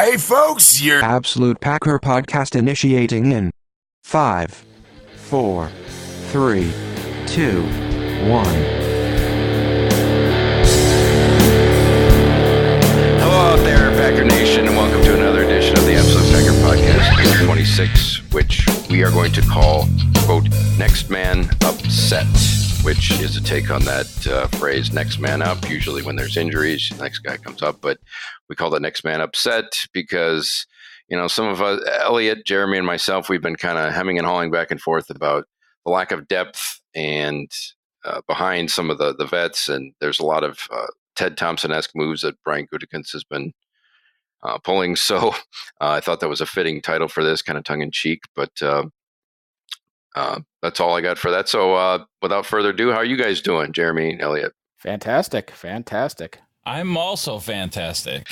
Hey folks, your Absolute Packer podcast initiating in 5, 4, 3, 2, 1. Hello out there, Packer Nation, and welcome to another edition of the Absolute Packer Podcast, number 26, which we are going to call, quote, Next Man Upset, which is a take on that phrase, next man up. Usually when there's injuries, the next guy comes up, but we call it Next Man Upset because, you know, some of us, Elliot, Jeremy, and myself, we've been kind of hemming and hawing back and forth about the lack of depth and behind some of the vets, and there's a lot of Ted Thompson-esque moves that Brian Gutekunst has been pulling. So I thought that was a fitting title for this, kind of tongue-in-cheek, but that's all I got for that. So without further ado, how are you guys doing, Jeremy and Elliot? Fantastic. I'm also fantastic.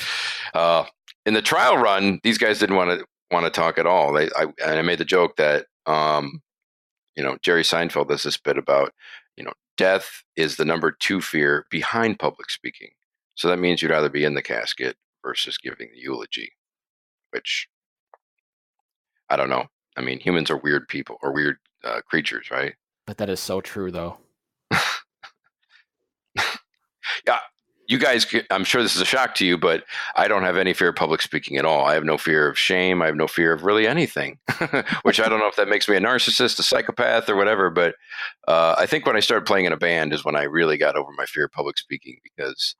In the trial run, these guys didn't want to talk at all. I made the joke that Jerry Seinfeld does this bit about, death is the number 2 fear behind public speaking. So that means you'd rather be in the casket versus giving the eulogy, which I don't know. I mean, humans are weird people or weird creatures, right? But that is so true, though. Yeah, you guys, I'm sure this is a shock to you, but I don't have any fear of public speaking at all. I have no fear of shame. I have no fear of really anything, which I don't know if that makes me a narcissist, a psychopath, or whatever. But I think when I started playing in a band is when I really got over my fear of public speaking because,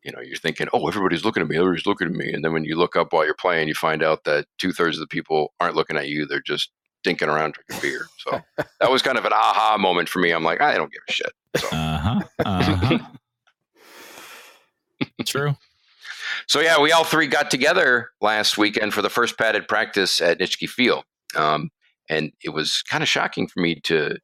you're thinking, oh, everybody's looking at me. Everybody's looking at me. And then when you look up while you're playing, you find out that 2/3 of the people aren't looking at you. They're just dinking around drinking beer. So that was kind of an aha moment for me. I'm like, I don't give a shit. So. True. So yeah, we all three got together last weekend for the first padded practice at Nitschke Field, and it was kind of shocking for me to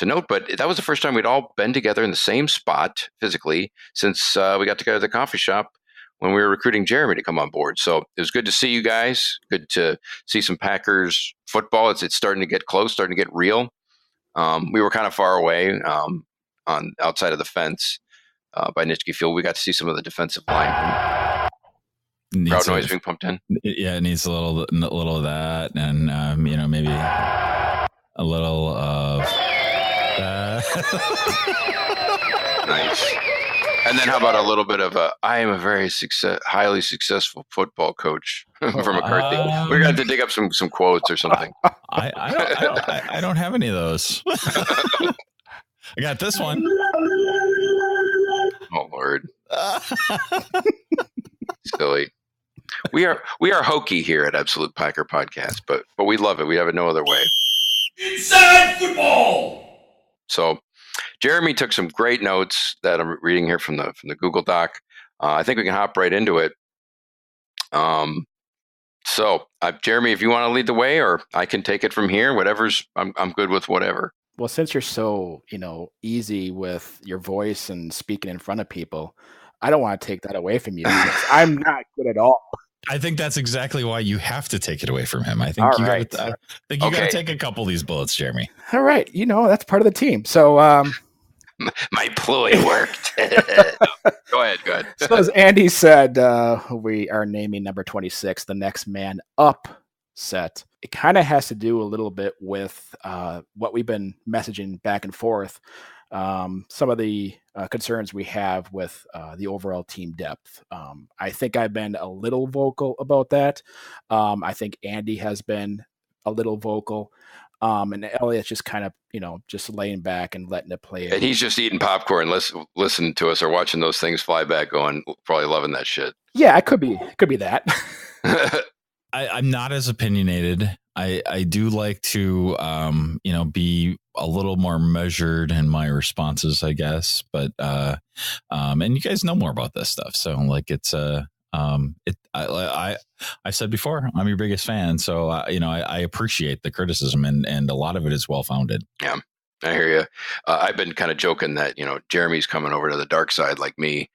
note. But that was the first time we'd all been together in the same spot physically since we got together at the coffee shop when we were recruiting Jeremy to come on board. So it was good to see you guys. Good to see some Packers football. It's starting to get close, starting to get real. We were kind of far away on outside of the fence. By Nitschke Field, we got to see some of the defensive line. Crowd noise being pumped in. Yeah, it needs a little of that, and maybe a little of Nice. And then how about a little bit of I am a very highly successful football coach from McCarthy. We're going to have to dig up some quotes or something. I don't have any of those. I got this one. Oh Lord. Silly. We are hokey here at Absolute Packer Podcast, but we love it. We have it no other way. Inside football. So Jeremy took some great notes that I'm reading here from the Google Doc. I think we can hop right into it. So Jeremy, if you want to lead the way, or I can take it from here. Whatever's I'm good with whatever. Well, since you're so, easy with your voice and speaking in front of people, I don't want to take that away from you. I'm not good at all. I think that's exactly why you have to take it away from him. I think you got to take a couple of these bullets, Jeremy. All right. That's part of the team. So my ploy worked. Go ahead. So as Andy said, we are naming number 26, the next man up set. It kind of has to do a little bit with what we've been messaging back and forth. Some of the concerns we have with the overall team depth. I think I've been a little vocal about that. I think Andy has been a little vocal. And Elliot's just kind of, just laying back and letting it play. And he's just eating popcorn, listening to us or watching those things fly back, going, probably loving that shit. Yeah, it could be that. I'm not as opinionated. I do like to, be a little more measured in my responses, I guess. But, and you guys know more about this stuff. So like, it's, I said before, I'm your biggest fan. So, I appreciate the criticism and a lot of it is well-founded. Yeah, I hear you. I've been kind of joking that, Jeremy's coming over to the dark side like me.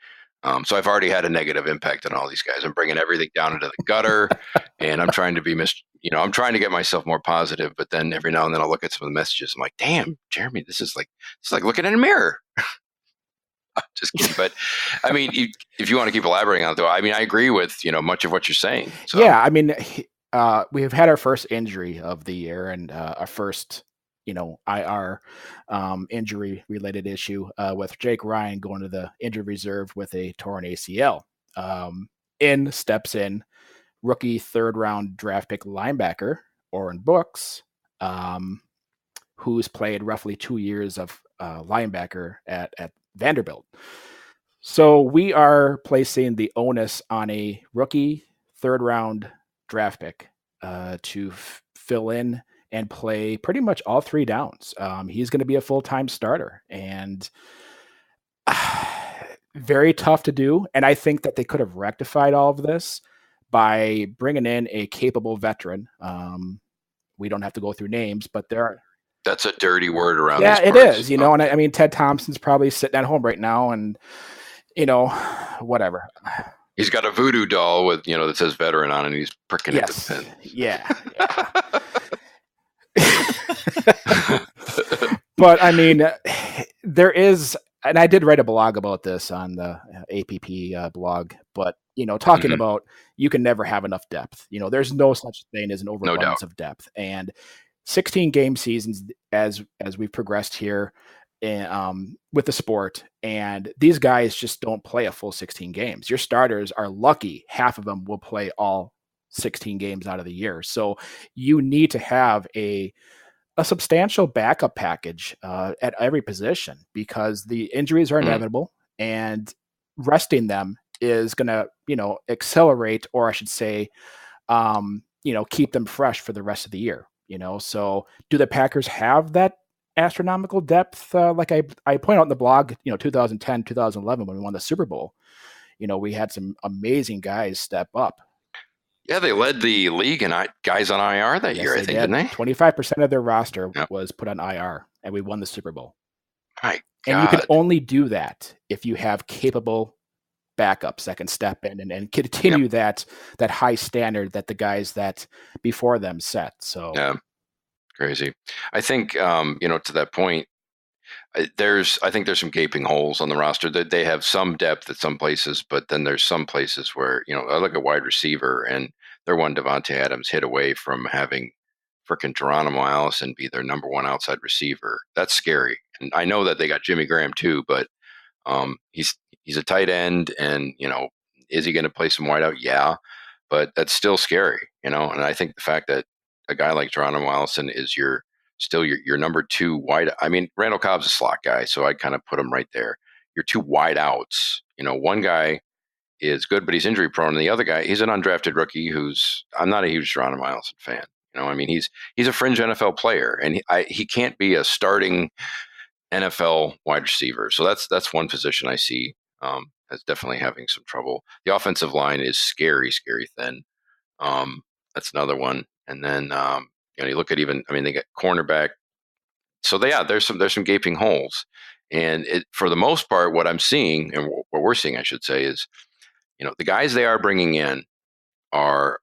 So I've already had a negative impact on all these guys. I'm bringing everything down into the gutter and I'm trying to be I'm trying to get myself more positive, but then every now and then I'll look at some of the messages. I'm like, damn, Jeremy, this is like looking in a mirror. Just kidding. But I mean, if you want to keep elaborating on it, though, I mean, I agree with much of what you're saying. So. Yeah, I mean, we've had our first injury of the year and our first, IR injury related issue with Jake Ryan going to the injured reserve with a torn ACL. In steps in rookie third round draft pick linebacker Oren Brooks, who's played roughly 2 years of linebacker at Vanderbilt. So we are placing the onus on a rookie third round draft pick to fill in and play pretty much all 3 downs. He's going to be a full-time starter and very tough to do. And I think that they could have rectified all of this by bringing in a capable veteran. We don't have to go through names, but there are. That's a dirty word around. Yeah, these it parts. is. And I mean, Ted Thompson's probably sitting at home right now and, whatever. He's got a voodoo doll with, that says veteran on it, and he's pricking it with the pin. Yeah. But I mean, there is, and I did write a blog about this on the APP blog, but, talking about you can never have enough depth. There's no such thing as an overabundance of depth. And 16 game seasons as we've progressed here with the sport, and these guys just don't play a full 16 games. Your starters are lucky half of them will play all 16 games out of the year. So you need to have a substantial backup package at every position because the injuries are inevitable, and resting them is going to, accelerate, or I should say, keep them fresh for the rest of the year. So do the Packers have that astronomical depth? Like I point out in the blog, 2010, 2011, when we won the Super Bowl, we had some amazing guys step up. Yeah, they led the league in guys on IR that year, I think, didn't they? 25% of their roster was put on IR, and we won the Super Bowl. My God. And you can only do that if you have capable backups that can step in and continue that high standard that the guys that before them set. So yeah, crazy. I think to that point, I think there's some gaping holes on the roster. That they have some depth at some places, but then there's some places where I look at wide receiver and they're one Devontae Adams hit away from having frickin' Geronimo Allison be their number one outside receiver. That's scary. And I know that they got Jimmy Graham too, but he's a tight end, and is he going to play some wideout? Yeah, but that's still scary, And I think the fact that a guy like Geronimo Allison is still your number 2 wide. I mean, Randall Cobb's a slot guy, so I kind of put him right there. Your 2 wide outs. One guy is good, but he's injury prone, and the other guy, he's an undrafted rookie I'm not a huge Geronimo Allison fan. I mean, he's a fringe NFL player, and he can't be a starting NFL wide receiver. So that's one position I see as definitely having some trouble. The offensive line is scary thin. That's another one. And then you look at they got cornerback. So there's some gaping holes. And for the most part, what I'm seeing, and what we're seeing, I should say, is the guys they are bringing in are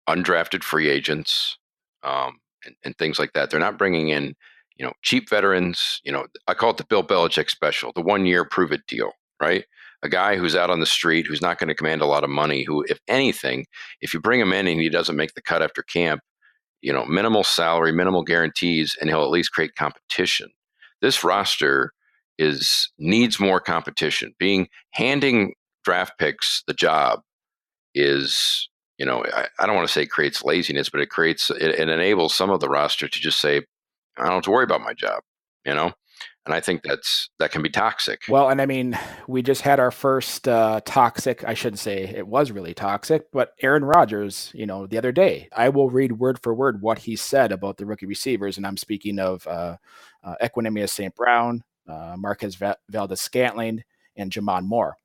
undrafted free agents and things like that. They're not bringing in cheap veterans. I call it the Bill Belichick special, the 1 year prove it deal, right? A guy who's out on the street, who's not going to command a lot of money, who, if anything, if you bring him in and he doesn't make the cut after camp, minimal salary, minimal guarantees, and he'll at least create competition. This roster needs more competition. Handing draft picks the job is, I don't want to say creates laziness, but it enables some of the roster to just say, I don't have to worry about my job, And I think that can be toxic. Well, and I mean, we just had our first toxic, I shouldn't say it was really toxic, but Aaron Rodgers, the other day, I will read word for word what he said about the rookie receivers. And I'm speaking of Equanimeous St. Brown, Marquez Valdez-Scantling, and Jamon Moore.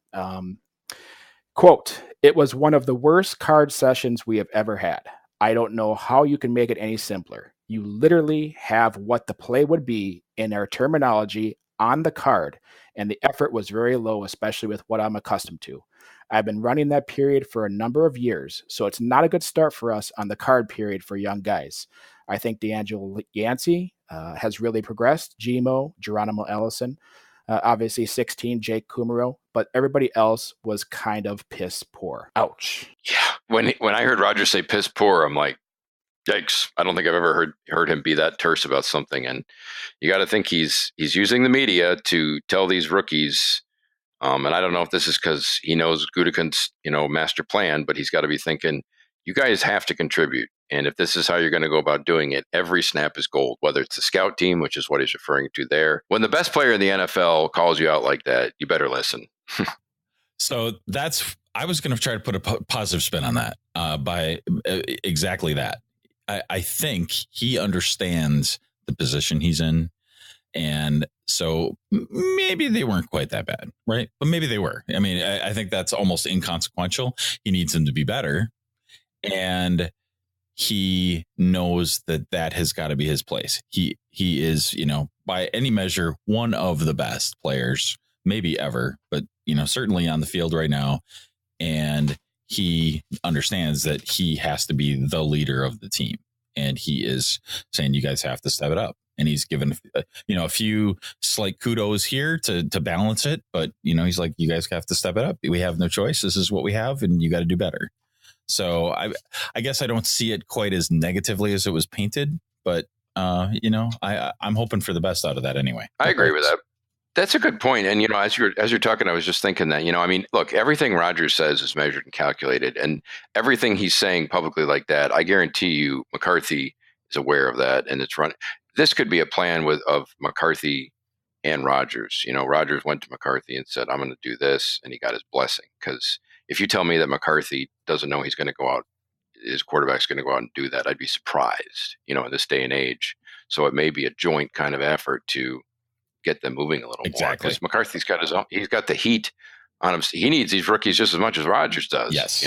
Quote, "It was one of the worst card sessions we have ever had. I don't know how you can make it any simpler. You literally have what the play would be in our terminology on the card, and the effort was very low, especially with what I'm accustomed to. I've been running that period for a number of years, so it's not a good start for us on the card period for young guys. I think D'Angelo Yancey has really progressed, Geronimo Allison, Obviously 16, Jake Kumaro, but everybody else was kind of piss poor. Ouch. Yeah. When I heard Rodgers say piss poor, I'm like, yikes. I don't think I've ever heard him be that terse about something. And you got to think he's using the media to tell these rookies. And I don't know if this is because he knows Gutekunst's, master plan, but he's got to be thinking, you guys have to contribute. And if this is how you're going to go about doing it, every snap is gold, whether it's the scout team, which is what he's referring to there. When the best player in the NFL calls you out like that, you better listen. So I was going to try to put a positive spin on that by exactly that. I think he understands the position he's in. And so maybe they weren't quite that bad, right? But maybe they were. I mean, I think that's almost inconsequential. He needs them to be better. And he knows that has got to be his place. He is, by any measure, one of the best players, maybe ever, but, certainly on the field right now. And he understands that he has to be the leader of the team. And he is saying, you guys have to step it up. And he's given, a few slight kudos here to balance it. But, he's like, you guys have to step it up. We have no choice. This is what we have. And you got to do better. So I guess I don't see it quite as negatively as it was painted. But, I'm hoping for the best out of that anyway. I agree with that. That's a good point. And, as you're talking, I was just thinking that, look, everything Rodgers says is measured and calculated. And everything he's saying publicly like that, I guarantee you McCarthy is aware of that. And it's run. This could be a plan of McCarthy and Rodgers. Rodgers went to McCarthy and said, I'm going to do this. And he got his blessing. Because if you tell me that McCarthy doesn't know he's going to go out, his quarterback's going to go out and do that, I'd be surprised, in this day and age. So it may be a joint kind of effort to get them moving a little more. Because McCarthy's got his own, he's got the heat on him. He needs these rookies just as much as Rodgers does. Yes.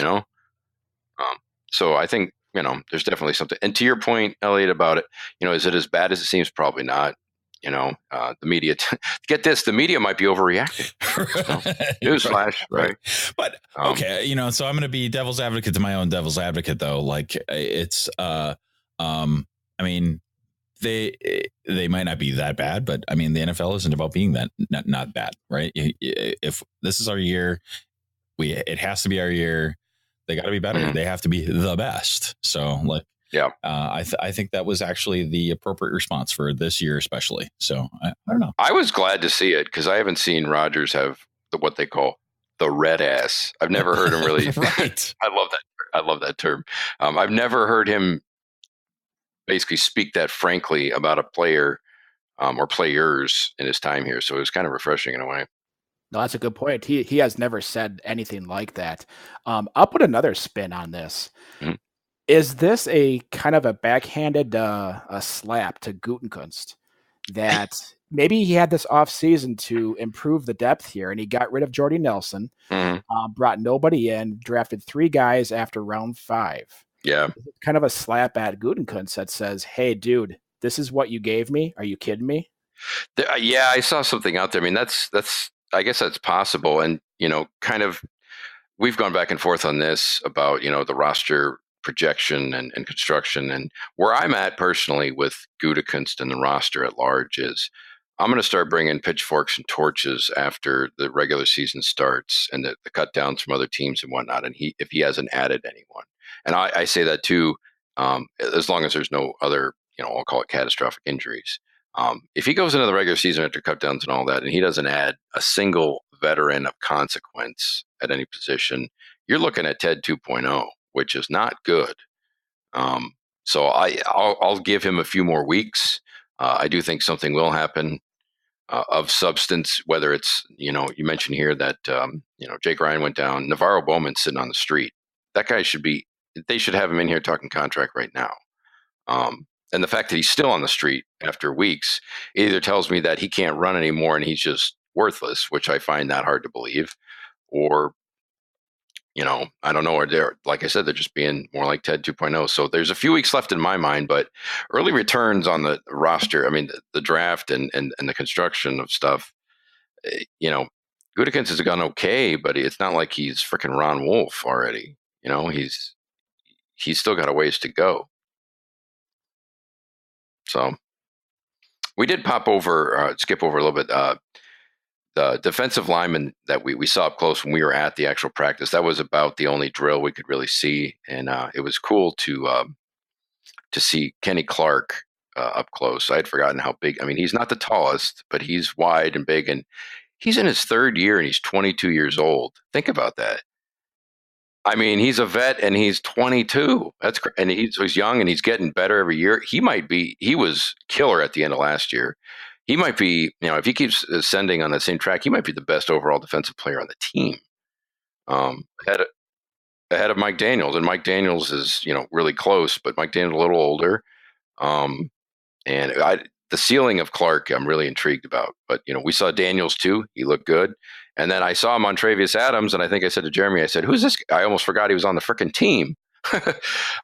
So I think, there's definitely something. And to your point, Elliot, about it, is it as bad as it seems? Probably not. The media, get this, the media might be overreacting. Newsflash, right? But okay, so I'm going to be devil's advocate to my own devil's advocate, though. Like it's, I mean, they might not be that bad, but I mean, the NFL isn't about being that not bad, right? If this is our year, it has to be our year. They got to be better. Mm-hmm. They have to be the best. So, yeah, I think that was actually the appropriate response for this year, especially. So, I don't know. I was glad to see it because I haven't seen Rodgers have what they call the red ass. I've never heard him really. Right. I love that term. I've never heard him basically speak that frankly about a player or players in his time here. So it was kind of refreshing in a way. No, that's a good point. He has never said anything like that. I'll put another spin on this. Mm-hmm. Is this a kind of a backhanded a slap to Gutekunst that maybe he had this offseason to improve the depth here and he got rid of Jordy Nelson, brought nobody in, drafted 3 guys after round 5. Yeah. Kind of a slap at Gutekunst that says, hey, dude, this is what you gave me. Are you kidding me? Yeah, I saw something out there. I mean, that's I guess that's possible. And, kind of we've gone back and forth on this about, the roster projection and construction. And where I'm at personally with Gutekunst and the roster at large is I'm going to start bringing pitchforks and torches after the regular season starts and the cut downs from other teams and whatnot. And if he hasn't added anyone. And I say that too, as long as there's no other, I'll call it catastrophic injuries. If he goes into the regular season after cut downs and all that, and he doesn't add a single veteran of consequence at any position, you're looking at Ted 2.0, which is not good. So I'll give him a few more weeks. I do think something will happen of substance, whether it's, you mentioned here that, Jake Ryan went down, Navarro Bowman's sitting on the street. That guy they should have him in here talking contract right now. And the fact that he's still on the street after weeks either tells me that he can't run anymore and he's just worthless, which I find that hard to believe. Or, I don't know. Or they're, like I said, they're just being more like Ted 2.0. So there's a few weeks left in my mind, but early returns on the roster, I mean, the draft and the construction of stuff, Gutekunst has gone okay, but it's not like he's freaking Ron Wolf already. He's still got a ways to go. So we did skip over a little bit. the defensive lineman that we saw up close when we were at the actual practice, that was about the only drill we could really see. And it was cool to see Kenny Clark up close. I had forgotten how big. I mean, he's not the tallest, but he's wide and big. And he's in his third year and he's 22 years old. Think about that. I mean, he's a vet and he's 22. And he's young and he's getting better every year. He was killer at the end of last year. He might be, if he keeps ascending on the same track, he might be the best overall defensive player on the team. Ahead of Mike Daniels. And Mike Daniels is, really close, but Mike Daniels a little older. The ceiling of Clark, I'm really intrigued about. But, we saw Daniels too. He looked good. And then I saw him on Travius Adams, and I think I said to Jeremy, I said, who's this guy? I almost forgot he was on the freaking team.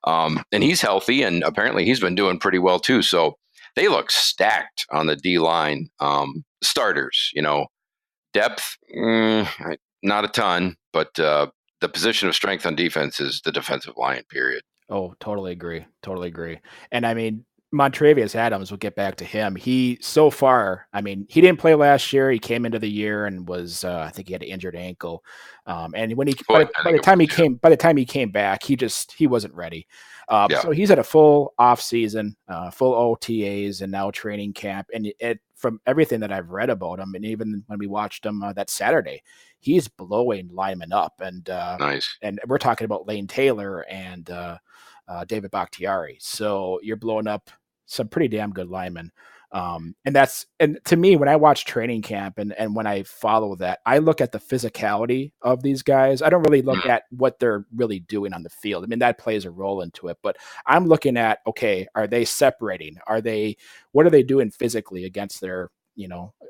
And he's healthy, and apparently he's been doing pretty well too. So they look stacked on the D-line. Starters, depth, not a ton, but the position of strength on defense is the defensive line, period. Oh, totally agree. And I mean, Montravius Adams, we'll get back to him. He didn't play last year. He came into the year and was, I think he had an injured ankle. And when by the time he came back, he wasn't ready. So he's had a full off season, full OTAs, and now training camp. And from everything that I've read about him, and even when we watched him that Saturday, he's blowing linemen up. And nice. And we're talking about Lane Taylor and David Bakhtiari. So you're blowing up some pretty damn good linemen. And to me, when I watch training camp and when I follow that, I look at the physicality of these guys. I don't really look at what they're really doing on the field. I mean, that plays a role into it, but I'm looking at, okay, are they separating? What are they doing physically against their,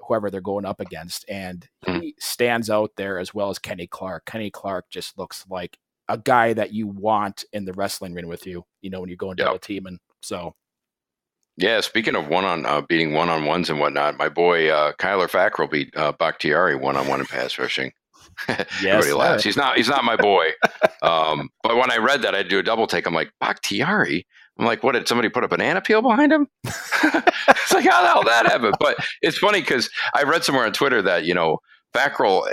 whoever they're going up against? And he stands out there as well as Kenny Clark. Kenny Clark just looks like a guy that you want in the wrestling ring with you, when you're going down a team. And so. Yeah, speaking of beating one-on-ones and whatnot, my boy Kyler Fackrell beat Bakhtiari one-on-one in pass rushing. Everybody laughs. He's not my boy. But when I read that, I do a double take. I'm like, Bakhtiari? I'm like, what, did somebody put a banana peel behind him? It's like, how the hell did that happen? But it's funny because I read somewhere on Twitter that, Fackrell,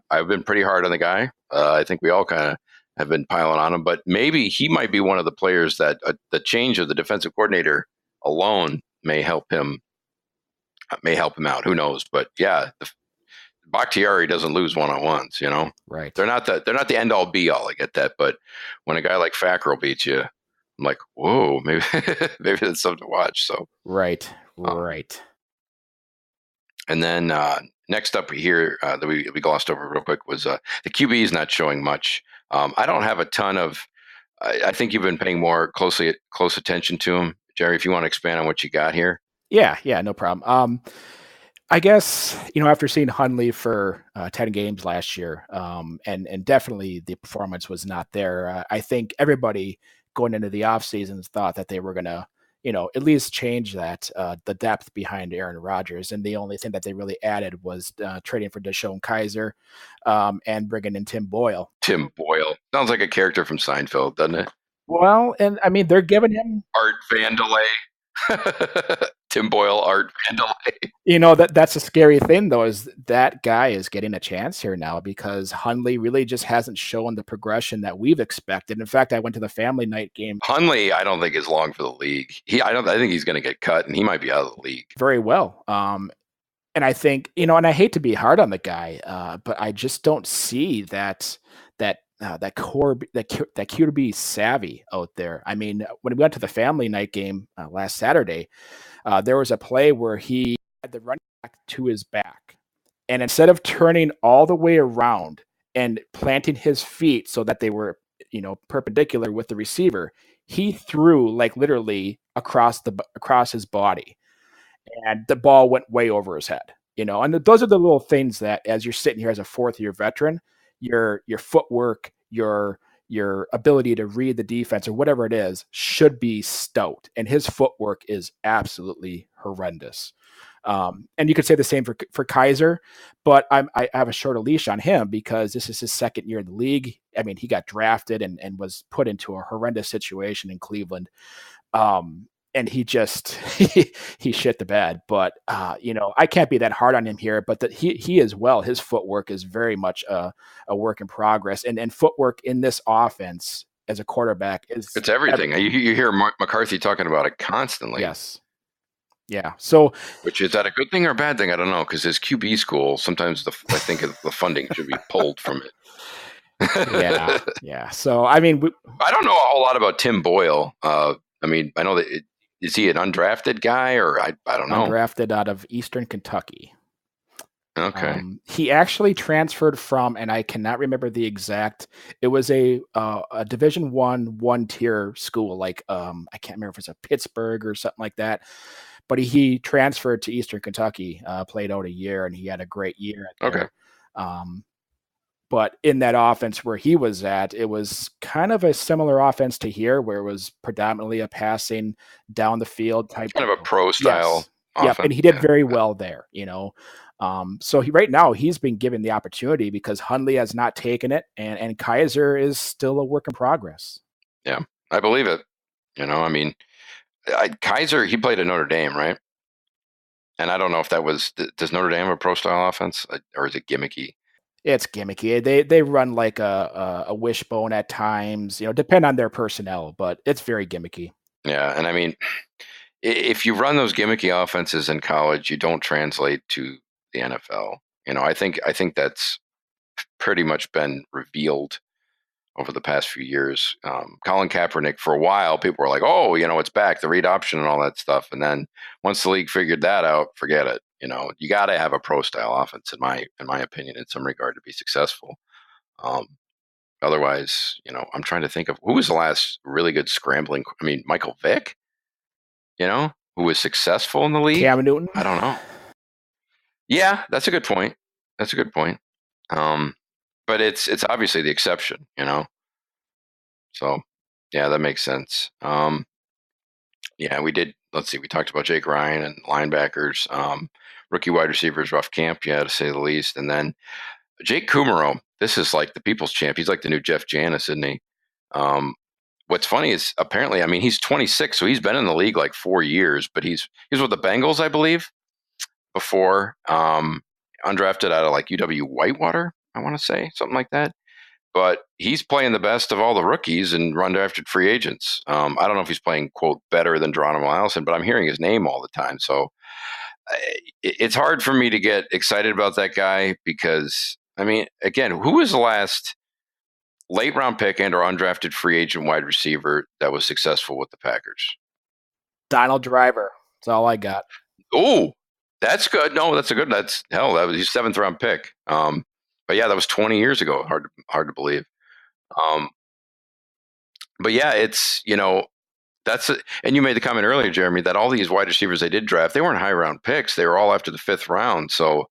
I've been pretty hard on the guy. I think we all kind of have been piling on him, but maybe he might be one of the players that the change of the defensive coordinator alone may help him out. Who knows? But yeah, Bakhtiari doesn't lose one-on-ones, Right. They're not the end all be all. I get that. But when a guy like Fackrell beats you, I'm like, whoa, maybe that's something to watch. So, right. And then next up here that we glossed over real quick was the QB is not showing much. I don't have a ton of. I think you've been paying more close attention to him, Jerry. If you want to expand on what you got here. Yeah, no problem. I guess after seeing Hundley for 10 games last year, and definitely the performance was not there. I think everybody going into the offseason thought that they were going to, at least change that, the depth behind Aaron Rodgers. And the only thing that they really added was trading for DeShone Kizer and bringing in Tim Boyle. Tim Boyle. Sounds like a character from Seinfeld, doesn't it? Well, and I mean, they're giving him Art Vandelay. Tim Boyle, Art Vandelay. That's a scary thing, though, is that guy is getting a chance here now because Hundley really just hasn't shown the progression that we've expected. In fact, I went to the family night game. Hundley, I don't think is long for the league. I think he's going to get cut, and he might be out of the league. Very well. And I think, and I hate to be hard on the guy, but I just don't see that QB savvy out there. I mean, when we went to the family night game last Saturday, there was a play where he had the running back to his back, and instead of turning all the way around and planting his feet so that they were, perpendicular with the receiver, he threw like literally across his body, and the ball went way over his head. And those are the little things that, as you're sitting here as a fourth-year veteran, your footwork, your ability to read the defense or whatever it is should be stout. And his footwork is absolutely horrendous. And you could say the same for Kizer, but I have a shorter leash on him because this is his second year in the league. I mean, he got drafted and was put into a horrendous situation in Cleveland. and he just he shit the bed. But I can't be that hard on him here. But that he as well, his footwork is very much a work in progress, and footwork in this offense as a quarterback it's everything. You hear McCarthy talking about it constantly. Yes. Yeah. So, which is that a good thing or a bad thing? I don't know, because his QB school sometimes I think the funding should be pulled from it. Yeah. So I mean, I don't know a whole lot about Tim Boyle. I mean, I know that is he an undrafted guy or I don't know. Undrafted out of Eastern Kentucky. Okay. He actually transferred from, and I cannot remember the exact. It was a Division one tier school, like I can't remember if it's a Pittsburgh or something like that. But he transferred to Eastern Kentucky, played out a year, and he had a great year. Okay. But in that offense where he was at, it was kind of a similar offense to here, where it was predominantly a passing down the field type. Kind of a pro style. Yes. Yep, and he did very well there. So right now he's been given the opportunity because Hundley has not taken it, and Kaiser is still a work in progress. Yeah, I believe it. I mean. Kaiser, he played at Notre Dame, right? And I don't know if that was. Does Notre Dame have a pro style offense, or is it gimmicky? It's gimmicky. They run like a wishbone at times. Depend on their personnel, but it's very gimmicky. Yeah, and I mean, if you run those gimmicky offenses in college, you don't translate to the NFL. I think that's pretty much been revealed over the past few years. Colin Kaepernick, for a while, people were like, oh, it's back, the read option and all that stuff. And then once the league figured that out, forget it. You got to have a pro style offense, in my opinion, in some regard, to be successful. Otherwise, I'm trying to think of who was the last really good scrambling. I mean, Michael Vick, who was successful in the league. Cam Newton. I don't know. Yeah, that's a good point. But it's obviously the exception, So, yeah, that makes sense. Yeah, we did. Let's see. We talked about Jake Ryan and linebackers. Rookie wide receivers, rough camp, yeah, to say the least. And then Jake Kumerow. This is like the people's champ. He's like the new Jeff Janis, isn't he? What's funny is apparently, I mean, he's 26, so he's been in the league like 4 years. But he's with the Bengals, I believe, before. Undrafted out of like UW Whitewater, I want to say, something like that. But he's playing the best of all the rookies and undrafted free agents. I don't know if he's playing, quote, better than Geronimo Allison, but I'm hearing his name all the time. So it's hard for me to get excited about that guy because, I mean, again, who was the last late round pick and or undrafted free agent wide receiver that was successful with the Packers? Donald Driver. That's all I got. Oh, that's good. No, that's that was his 7th round pick. But yeah, that was 20 years ago. Hard to believe. But yeah, it's, and you made the comment earlier, Jeremy, that all these wide receivers they did draft, they weren't high round picks. They were all after the 5th round. So,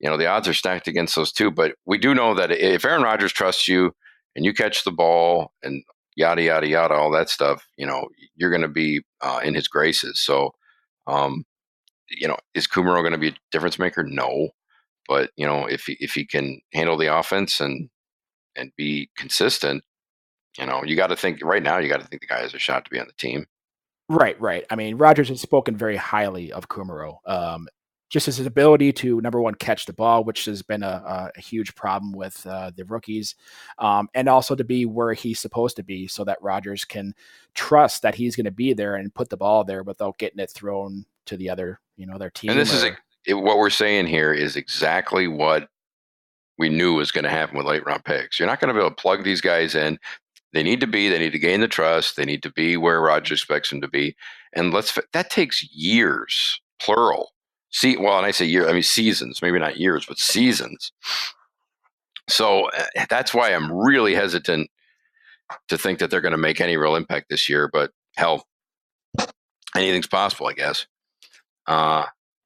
the odds are stacked against those two. But we do know that if Aaron Rodgers trusts you and you catch the ball and yada, yada, yada, all that stuff, you're going to be in his graces. So, is Kumerow going to be a difference maker? No. But, if he can handle the offense and be consistent, you got to think right now, the guy has a shot to be on the team. Right. I mean, Rodgers has spoken very highly of Kumerow. Just his ability to, number one, catch the ball, which has been a huge problem with the rookies, and also to be where he's supposed to be so that Rodgers can trust that he's going to be there and put the ball there without getting it thrown to the other, their team. And this is what we're saying here is exactly what we knew was going to happen with late round picks. You're not going to be able to plug these guys in. They need to gain the trust. They need to be where Rodgers expects them to be. And that takes years, plural. And I say years, I mean seasons, maybe not years, but seasons. So that's why I'm really hesitant to think that they're going to make any real impact this year. But hell, anything's possible, I guess.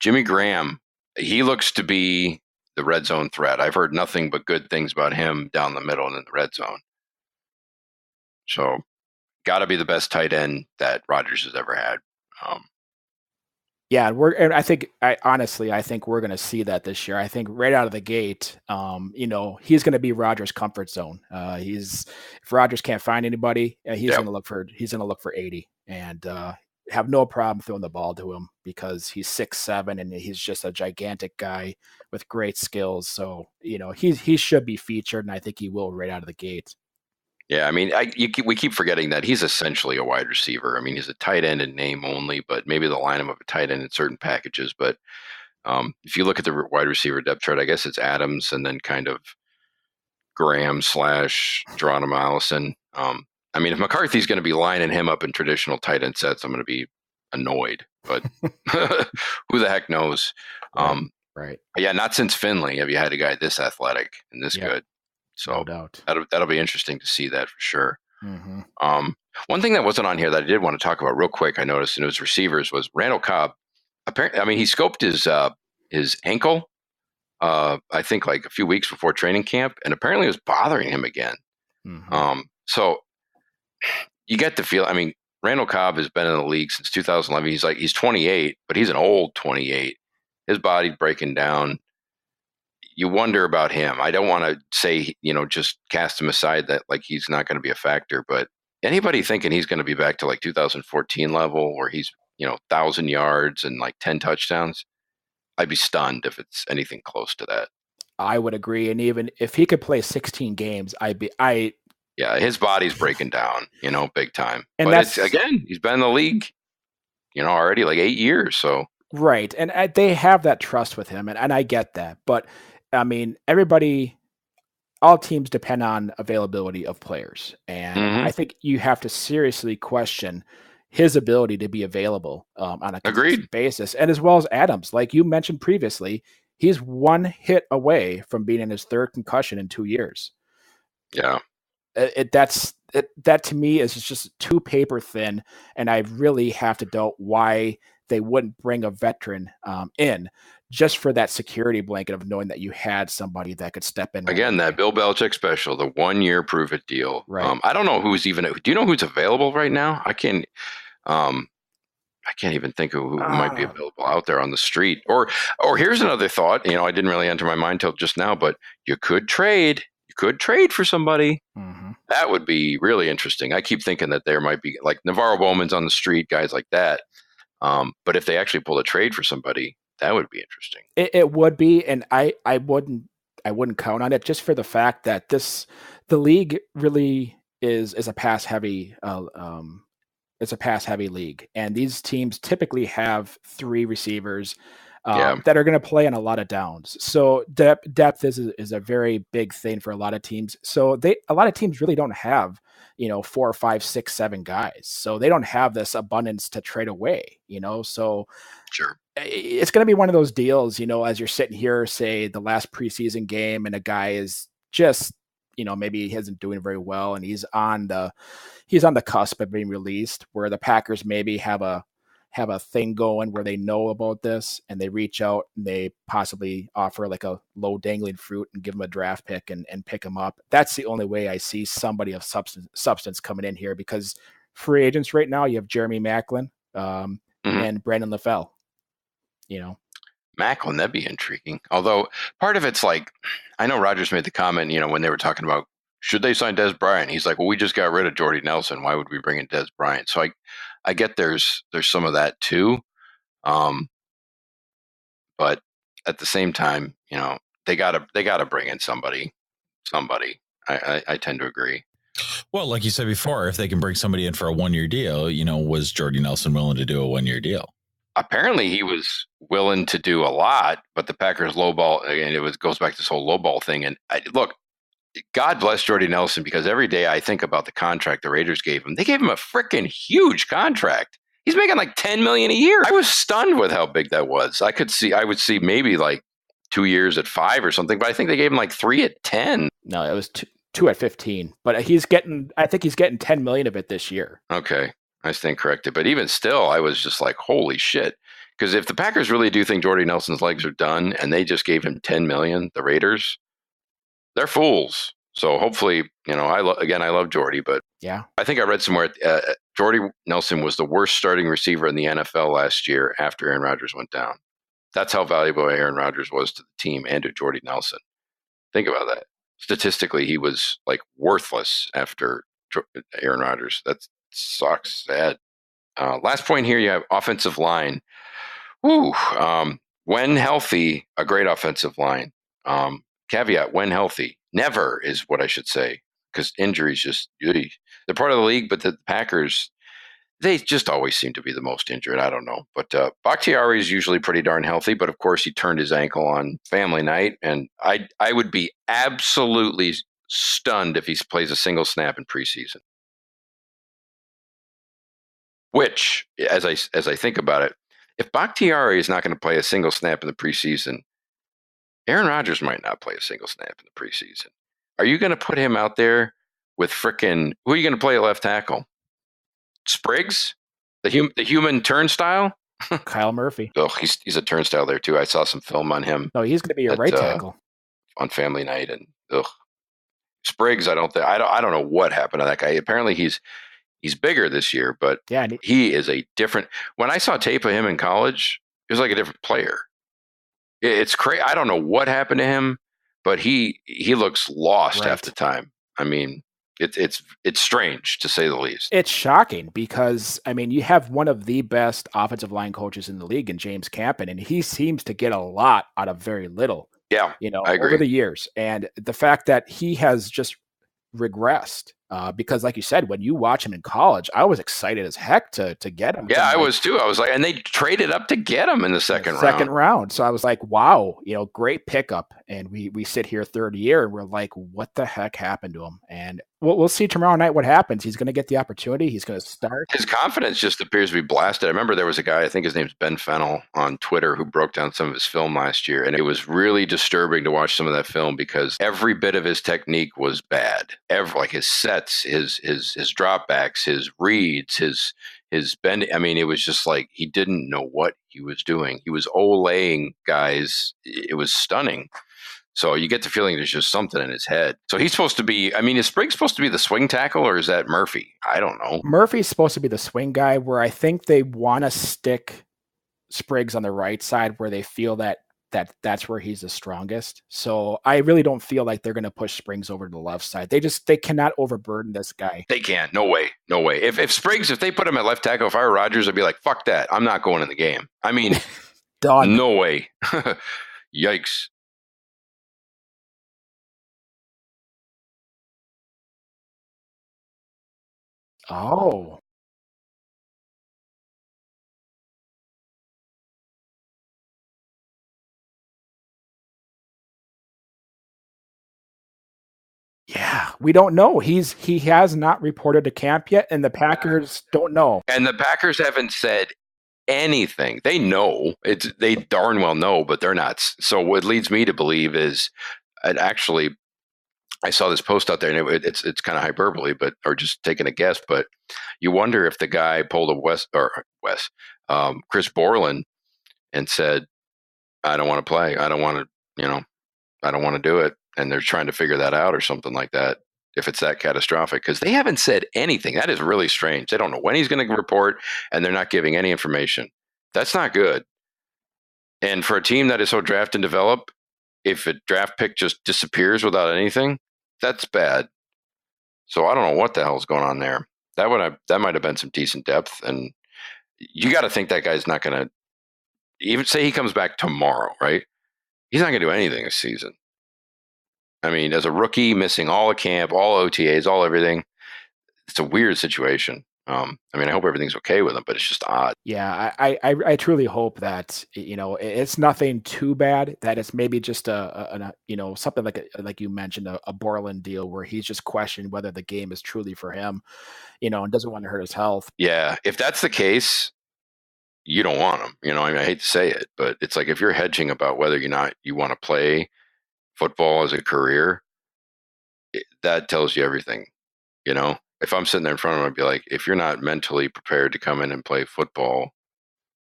Jimmy Graham, he looks to be the red zone threat. I've heard nothing but good things about him down the middle and in the red zone. So, got to be the best tight end that Rodgers has ever had. Yeah, I think we're going to see that this year. I think right out of the gate, he's going to be Rodgers' comfort zone. If Rodgers can't find anybody, he's going to look for 80, and have no problem throwing the ball to him because he's 6'7" and he's just a gigantic guy with great skills. So, he should be featured, and I think he will right out of the gate. Yeah, I mean, we keep forgetting that he's essentially a wide receiver. I mean, he's a tight end in name only, but maybe they'll line him up a tight end in certain packages. But if you look at the wide receiver depth chart, I guess it's Adams and then kind of Graham / Geronimo Allison. I mean, if McCarthy's going to be lining him up in traditional tight end sets, I'm going to be annoyed. But who the heck knows? Right. Yeah, not since Finley have you had a guy this athletic and this good. So no doubt. That'll be interesting to see that for sure. Mm-hmm. One thing that wasn't on here that I did want to talk about real quick, I noticed in his receivers was Randall Cobb. Apparently, I mean, he scoped his ankle, I think like a few weeks before training camp, and apparently it was bothering him again. Mm-hmm. So you get the feel. I mean, Randall Cobb has been in the league since 2011. He's 28, but he's an old 28. His body's breaking down. You wonder about him. I don't want to say, just cast him aside that like he's not going to be a factor, but anybody thinking he's going to be back to like 2014 level where he's, 1,000 yards and like 10 touchdowns, I'd be stunned if it's anything close to that. I would agree. And even if he could play 16 games, yeah, his body's breaking down, big time. And but he's been in the league, already like 8 years. So. Right. And they have that trust with him. And I get that. But I mean, all teams depend on availability of players. And Mm-hmm. I think you have to seriously question his ability to be available on a consistent basis. And as well as Adams, like you mentioned previously, he's one hit away from being in his third concussion in 2 years. Yeah. That to me is just too paper thin. And I really have to doubt why they wouldn't bring a veteran in just for that security blanket of knowing that you had somebody that could step in. Again, that Bill Belichick special, the 1 year prove it deal. Right. I don't know do you know who's available right now? I can't even think of who might be available out there on the street. Or here's another thought, I didn't really enter my mind till just now, but you could trade for somebody. Mm-hmm. That would be really interesting. I keep thinking that there might be like Navarro Bowman's on the street, guys like that. But if they actually pull a trade for somebody, that would be interesting. It would be, and I wouldn't count on it just for the fact that the league really is a pass heavy. It's a pass heavy league, and these teams typically have 3 receivers that are going to play on a lot of downs. So depth is a very big thing for a lot of teams. So a lot of teams really don't have 4, 5, 6, 7 guys. So they don't have this abundance to trade away. So sure, it's going to be one of those deals. As you're sitting here, say the last preseason game, and a guy is just maybe he isn't doing very well, and he's on the cusp of being released, where the Packers maybe have a thing going where they know about this and they reach out and they possibly offer like a low dangling fruit and give him a draft pick and pick him up. That's the only way I see somebody of substance coming in here, because free agents right now, you have Jeremy Maclin and Brandon LaFell. Maclin, that'd be intriguing. Although part of it's like, I know Rodgers made the comment, when they were talking about should they sign Dez Bryant? He's like, well, we just got rid of Jordy Nelson. Why would we bring in Dez Bryant? So I get there's some of that too. But at the same time, they gotta bring in somebody. I tend to agree. Well, like you said before, if they can bring somebody in for a 1 year deal, was Jordy Nelson willing to do a 1 year deal? Apparently he was willing to do a lot, but the Packers lowball, and goes back to this whole lowball thing. And look, God bless Jordy Nelson, because every day I think about the contract the Raiders gave him. They gave him a freaking huge contract. He's making like $10 million a year. I was stunned with how big that was. I would see maybe like 2 years at 5 or something, but I think they gave him like 3 at 10. No, it was 2 at 15, but I think he's getting 10 million of it this year. Okay. I stand corrected. But even still, I was just like, holy shit. Because if the Packers really do think Jordy Nelson's legs are done and they just gave him $10 million, the Raiders, they're fools. So hopefully, I love Jordy, but yeah, I think I read somewhere Jordy Nelson was the worst starting receiver in the NFL last year after Aaron Rodgers went down. That's how valuable Aaron Rodgers was to the team and to Jordy Nelson. Think about that. Statistically, he was like worthless after Aaron Rodgers. That sucks. Sad. Last point here, you have offensive line. Woo, when healthy, a great offensive line. Caveat, when healthy. Never is what I should say, because injuries just, they're part of the league, but the Packers, they just always seem to be the most injured. I don't know. But Bakhtiari is usually pretty darn healthy, but of course he turned his ankle on family night, and I would be absolutely stunned if he plays a single snap in preseason. Which, as I think about it, if Bakhtiari is not going to play a single snap in the preseason, Aaron Rodgers might not play a single snap in the preseason. Are you going to put him out there with frickin' who are you going to play at left tackle? Spriggs, the human turnstile. Kyle Murphy. Oh, he's a turnstile there too. I saw some film on him. No, he's going to be your right tackle on family night, and Spriggs. I don't know what happened to that guy. Apparently he's bigger this year, but yeah, he is a different. When I saw tape of him in college, he was like a different player. It's crazy. I don't know what happened to him, but he looks lost half the time. I mean, it's strange to say the least. It's shocking because I mean, you have one of the best offensive line coaches in the league in James Campen, and he seems to get a lot out of very little. Yeah, I agree. Over the years, and the fact that he has just regressed. Because like you said, when you watch him in college, I was excited as heck to get him. Yeah, I was too. I was like, and they traded up to get him in the second round. So I was like, wow, great pickup. And we sit here third year and we're like, what the heck happened to him? And we'll see tomorrow night what happens. He's going to get the opportunity. He's going to start. His confidence just appears to be blasted. I remember there was a guy, I think his name's Ben Fennell on Twitter, who broke down some of his film last year. And it was really disturbing to watch some of that film because every bit of his technique was bad. Like his sets, his dropbacks, his reads, his bend. I mean, it was just like he didn't know what he was doing. He was olaying guys. It was stunning. So you get the feeling there's just something in his head. So he's supposed to be, I mean, is Spriggs supposed to be the swing tackle or is that Murphy? I don't know. Murphy's supposed to be the swing guy, where I think they want to stick Spriggs on the right side where they feel that's where he's the strongest. So I really don't feel like they're going to push Spriggs over to the left side. They cannot overburden this guy. They can't. No way. If Spriggs, if they put him at left tackle, if I were Rodgers, I'd be like, fuck that. I'm not going in the game. I mean, no way. Yikes. Oh. Yeah, we don't know. He has not reported to camp yet, and the Packers don't know. And the Packers haven't said anything. They know. They darn well know, but they're not. So what leads me to believe is, and actually, I saw this post out there, and it's kind of hyperbole, or just taking a guess, but you wonder if the guy pulled a Chris Borland and said, "I don't want to play. I don't want to, I don't want to do it." And they're trying to figure that out or something like that, if it's that catastrophic, because they haven't said anything. That is really strange. They don't know when he's going to report, and they're not giving any information. That's not good. And for a team that is so draft and develop, if a draft pick just disappears without anything, that's bad. So I don't know what the hell's going on there. That might have been some decent depth, and you got to think that guy's not going to even say he comes back tomorrow, right? He's not going to do anything this season. I mean, as a rookie, missing all the camp, all OTAs, all everything, it's a weird situation. I mean, I hope everything's okay with him, but it's just odd. Yeah, I truly hope that it's nothing too bad. That it's maybe just something like you mentioned, a Borland deal where he's just questioning whether the game is truly for him, and doesn't want to hurt his health. Yeah, if that's the case, you don't want him. I mean, I hate to say it, but it's like if you're hedging about whether or not you want to play football as a career, that tells you everything. If I'm sitting there in front of him, I'd be like, if you're not mentally prepared to come in and play football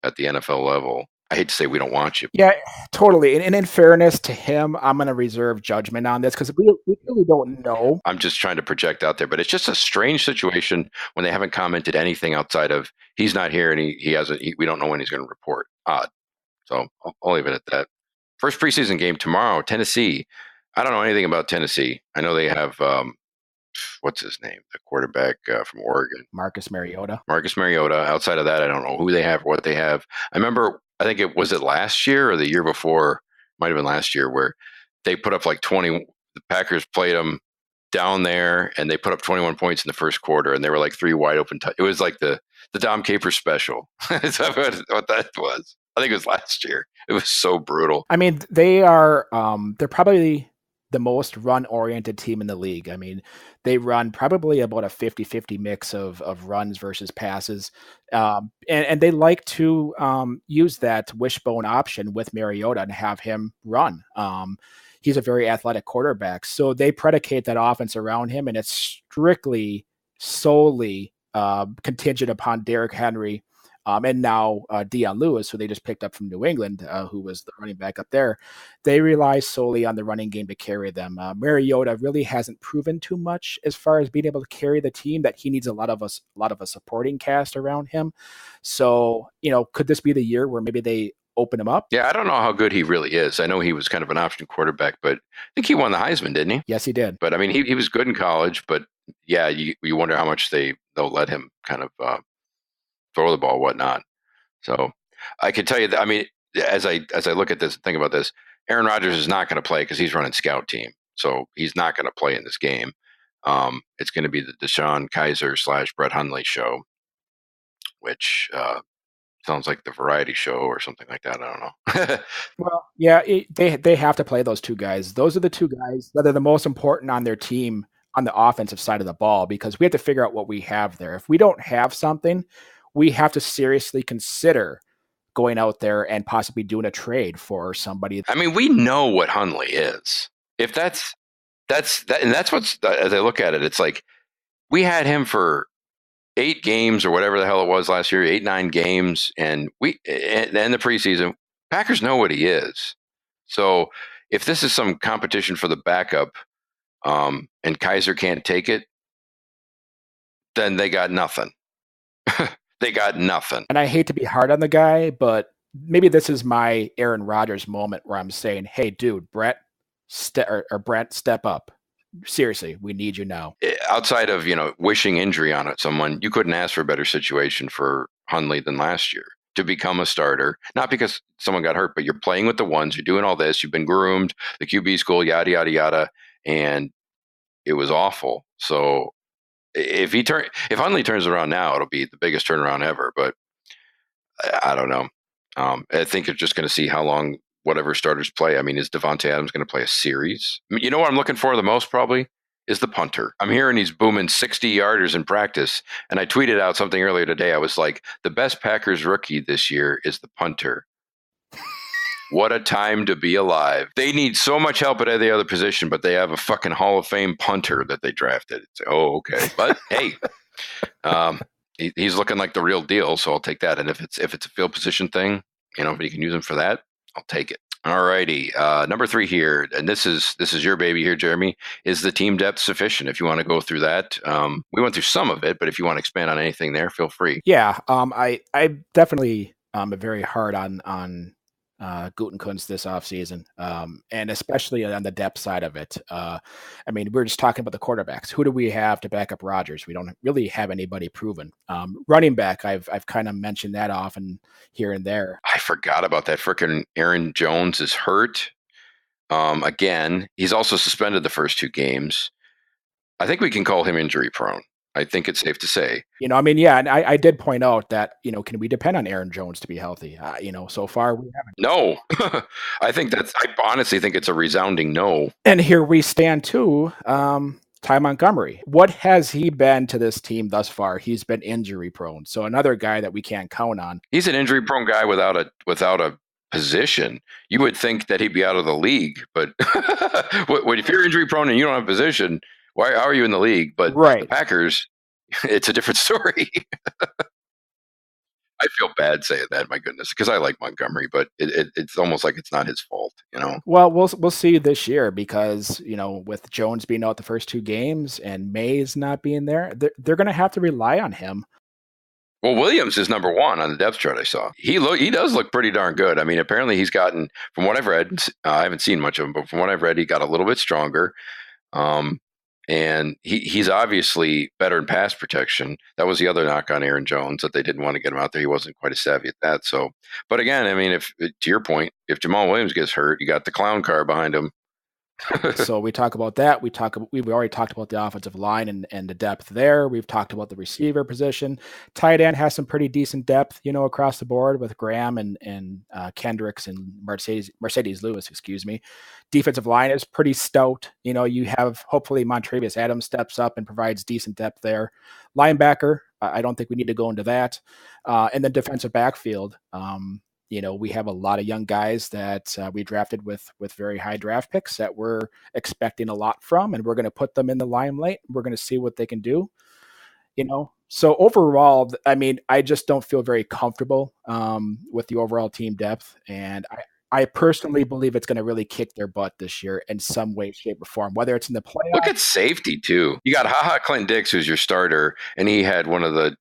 at the NFL level, I hate to say we don't want you. Yeah, totally. And in fairness to him, I'm going to reserve judgment on this because we really don't know. I'm just trying to project out there, but it's just a strange situation when they haven't commented anything outside of he's not here and he hasn't. We don't know when he's going to report. Odd. So I'll leave it at that. First preseason game tomorrow, Tennessee. I don't know anything about Tennessee. I know they have what's his name, the quarterback from Oregon, Marcus Mariota. Marcus Mariota. Outside of that, I don't know who they have or what they have. I remember, I think it was last year or the year before, might have been last year, where they put up like 20. The Packers played them down there, and they put up 21 points in the first quarter, and they were like 3 wide open. It was like the Dom Capers special. Is that what that was? I think it was last year. It was so brutal. I mean, they are they're probably the most run-oriented team in the league. I mean, they run probably about a 50-50 mix of runs versus passes. And they like to use that wishbone option with Mariota and have him run. He's a very athletic quarterback. So they predicate that offense around him, and it's strictly, solely contingent upon Derrick Henry and now Dion Lewis, who they just picked up from New England, who was the running back up there. They rely solely on the running game to carry them. Mariota really hasn't proven too much as far as being able to carry the team, that he needs a lot of a supporting cast around him. So, could this be the year where maybe they open him up? Yeah, I don't know how good he really is. I know he was kind of an option quarterback, but I think he won the Heisman, didn't he? Yes, he did. But I mean, he was good in college, but yeah, you wonder how much they'll let him kind of throw the ball, whatnot. So I can tell you that, I mean, as I look at this and think about this, Aaron Rodgers is not going to play because he's running scout team. So he's not going to play in this game. It's going to be the Deshaun Kaiser / Brett Hundley show, which sounds like the variety show or something like that. I don't know. Well, yeah, they have to play those two guys. Those are the two guys that are the most important on their team on the offensive side of the ball, because we have to figure out what we have there. If we don't have something, we have to seriously consider going out there and possibly doing a trade for somebody. I mean, we know what Hundley is. If that's and that's what's, as I look at it, it's like we had him for 8 games or whatever the hell it was last year, 8, 9 games, and the preseason, Packers know what he is. So if this is some competition for the backup, and Kaiser can't take it, then they got nothing. They got nothing. And I hate to be hard on the guy, but maybe this is my Aaron Rodgers moment where I'm saying, hey, dude, Brett, step up. Seriously, we need you now. Outside of, wishing injury on someone, you couldn't ask for a better situation for Hundley than last year to become a starter. Not because someone got hurt, but you're playing with the ones, you're doing all this, you've been groomed, the QB school, yada, yada, yada, and it was awful. So if Hundley turns around now, it'll be the biggest turnaround ever. But I don't know. I think you're just going to see how long whatever starters play. I mean, is Devontae Adams going to play a series? I mean, you know what I'm looking for the most probably is the punter. I'm hearing he's booming 60-yarders in practice. And I tweeted out something earlier today. I was like, the best Packers rookie this year is the punter. What a time to be alive. They need so much help at every other position, but they have a fucking Hall of Fame punter that they drafted. It's, okay. But hey, he's looking like the real deal, so I'll take that. And if it's a field position thing, if you can use him for that, I'll take it. All righty. Number 3 here, and this is your baby here, Jeremy. Is the team depth sufficient? If you want to go through that, we went through some of it, but if you want to expand on anything there, feel free. Yeah, I definitely am very hard on Gutekunst this offseason, and especially on the depth side of it. I mean, we're just talking about the quarterbacks. Who do we have to back up Rodgers? We don't really have anybody proven. Running back, I've kind of mentioned that often here and there. I forgot about that. Frickin' Aaron Jones is hurt. Again, he's also suspended the first 2 games. I think we can call him injury prone. I think it's safe to say. And I did point out that, can we depend on Aaron Jones to be healthy? So far we haven't. No. I honestly think it's a resounding no. And here we stand too. Ty Montgomery. What has he been to this team thus far? He's been injury prone. So another guy that we can't count on. He's an injury prone guy without a position. You would think that he'd be out of the league, but if you're injury prone and you don't have a position, how are you in the league? But right. The Packers, it's a different story. I feel bad saying that, my goodness, because I like Montgomery, but it's almost like it's not his fault, Well, we'll see this year because, with Jones being out the first 2 games and Mays not being there, they're going to have to rely on him. Well, Williams is number 1 on the depth chart I saw. He does look pretty darn good. I mean, apparently he's gotten, from what I've read, I haven't seen much of him, but from what I've read, he got a little bit stronger. And he's obviously better in pass protection. That was the other knock on Aaron Jones, that they didn't want to get him out there. He wasn't quite as savvy at that. So, but again, I mean, if to your point, if Jamal Williams gets hurt, you got the clown car behind him. So we talk about that. We've already talked about the offensive line and the depth there. We've talked about the receiver position. Tight end has some pretty decent depth, across the board with Graham and Kendricks and Mercedes Lewis, excuse me. Defensive line is pretty stout. You have hopefully Montravius Adams steps up and provides decent depth there. Linebacker, I don't think we need to go into that. And then defensive backfield. We have a lot of young guys that we drafted with very high draft picks that we're expecting a lot from, and we're going to put them in the limelight. We're going to see what they can do. So overall, I mean, I just don't feel very comfortable with the overall team depth, and I personally believe it's going to really kick their butt this year in some way, shape, or form, whether it's in the playoffs. Look at safety too. You got Clinton Dix, who's your starter, and he had one of the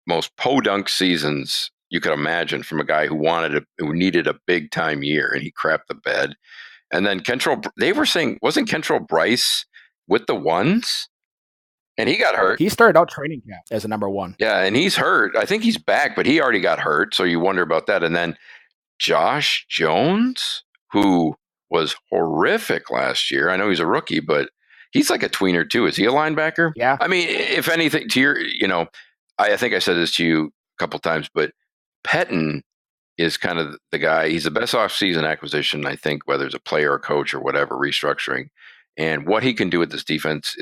most podunk seasons you could imagine from a guy who needed a big time year, and he crapped the bed. And then they were saying, wasn't Kentrell Bryce with the ones? And he got hurt. He started out training camp as a number one. Yeah, and he's hurt. I think he's back, but he already got hurt. So you wonder about that. And then Josh Jones, who was horrific last year. I know he's a rookie, but he's like a tweener too. Is he a linebacker? Yeah. I mean, if anything, I think I said this to you a couple times, but Pettine is kind of the guy. He's the best offseason acquisition, I think, whether it's a player or coach or whatever, restructuring. And what he can do with this defense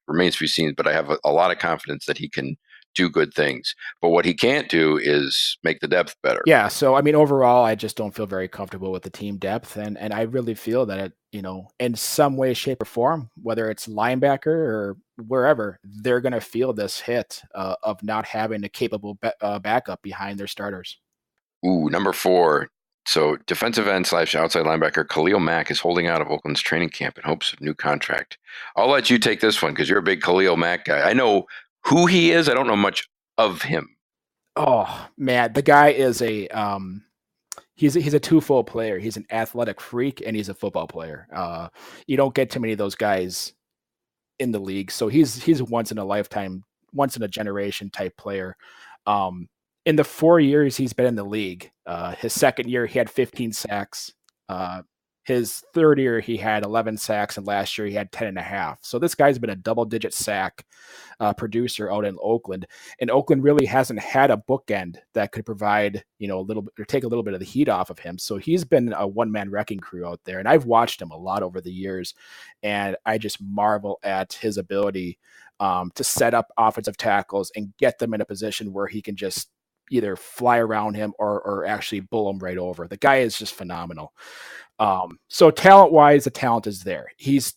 remains to be seen, but I have a lot of confidence that he can do good things. But what he can't do is make the depth better. Yeah, so, I mean, overall, I just don't feel very comfortable with the team depth, and I really feel that, in some way, shape, or form, whether it's linebacker or wherever, they're going to feel this hit of not having a capable backup behind their starters. Ooh, number 4. So defensive end / outside linebacker Khalil Mack is holding out of Oakland's training camp in hopes of new contract. I'll let you take this one because you're a big Khalil Mack guy. I know who he is. I don't know much of him. Oh, man, the guy is he's a twofold player. He's an athletic freak and he's a football player. You don't get too many of those guys in the league. So he's once in a lifetime, once in a generation type player. In the 4 years he's been in the league, his second year he had 15 sacks. His third year he had 11 sacks, and last year he had 10.5. So this guy's been a double-digit sack producer out in Oakland, and Oakland really hasn't had a bookend that could provide, a little bit or take a little bit of the heat off of him. So he's been a one-man wrecking crew out there, and I've watched him a lot over the years, and I just marvel at his ability to set up offensive tackles and get them in a position where he can just either fly around him or actually bull him right over. The guy is just phenomenal. So talent-wise, the talent is there. He's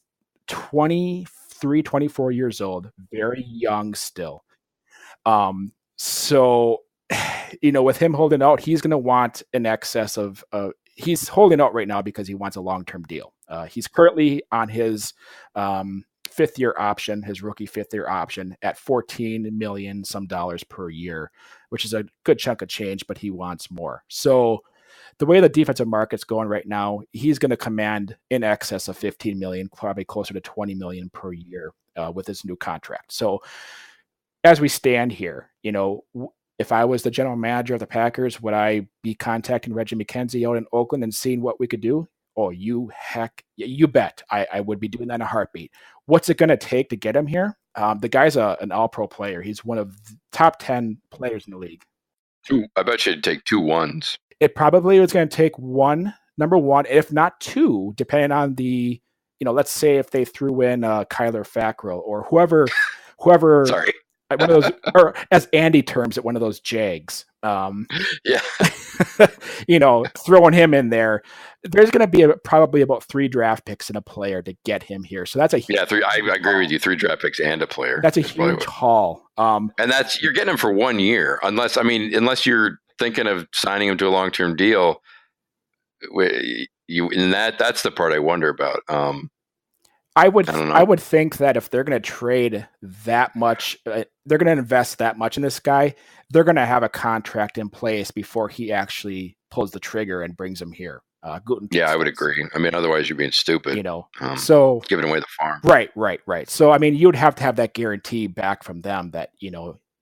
23, 24 years old, very young still. So, with him holding out, he's going to want in excess of he's holding out right now because he wants a long-term deal. He's currently on his fifth-year option, his rookie fifth-year option at $14 million some dollars per year, which is a good chunk of change, but he wants more. So the way the defensive market's going right now, he's going to command in excess of $15 million, probably closer to $20 million per year with his new contract. So as we stand here, if I was the general manager of the Packers, would I be contacting Reggie McKenzie out in Oakland and seeing what we could do? Oh, you bet. I would be doing that in a heartbeat. What's it going to take to get him here? The guy's an all-pro player. He's one of the top 10 players in the league. I bet you it'd take 2 ones. It probably was going to take number one, if not 2, depending on the, let's say if they threw in Kyler Fackrell or whoever. Sorry. One of those, or as Andy terms it, one of those Jags. Yeah. Throwing him in there. There's going to be probably about 3 draft picks and a player to get him here. So that's 3. I agree with you. 3 draft picks and a player. That's a huge haul. And you're getting him for 1 year, unless you're thinking of signing him to a long-term deal. That's the part I wonder about. I would think that if they're going to trade that much, they're going to invest that much in this guy, they're going to have a contract in place before he actually pulls the trigger and brings him here. Gutekunst Yeah, I would does, agree. I mean, otherwise you're being stupid. So Giving away the farm. right. So I mean, you'd have to have that guarantee back from them that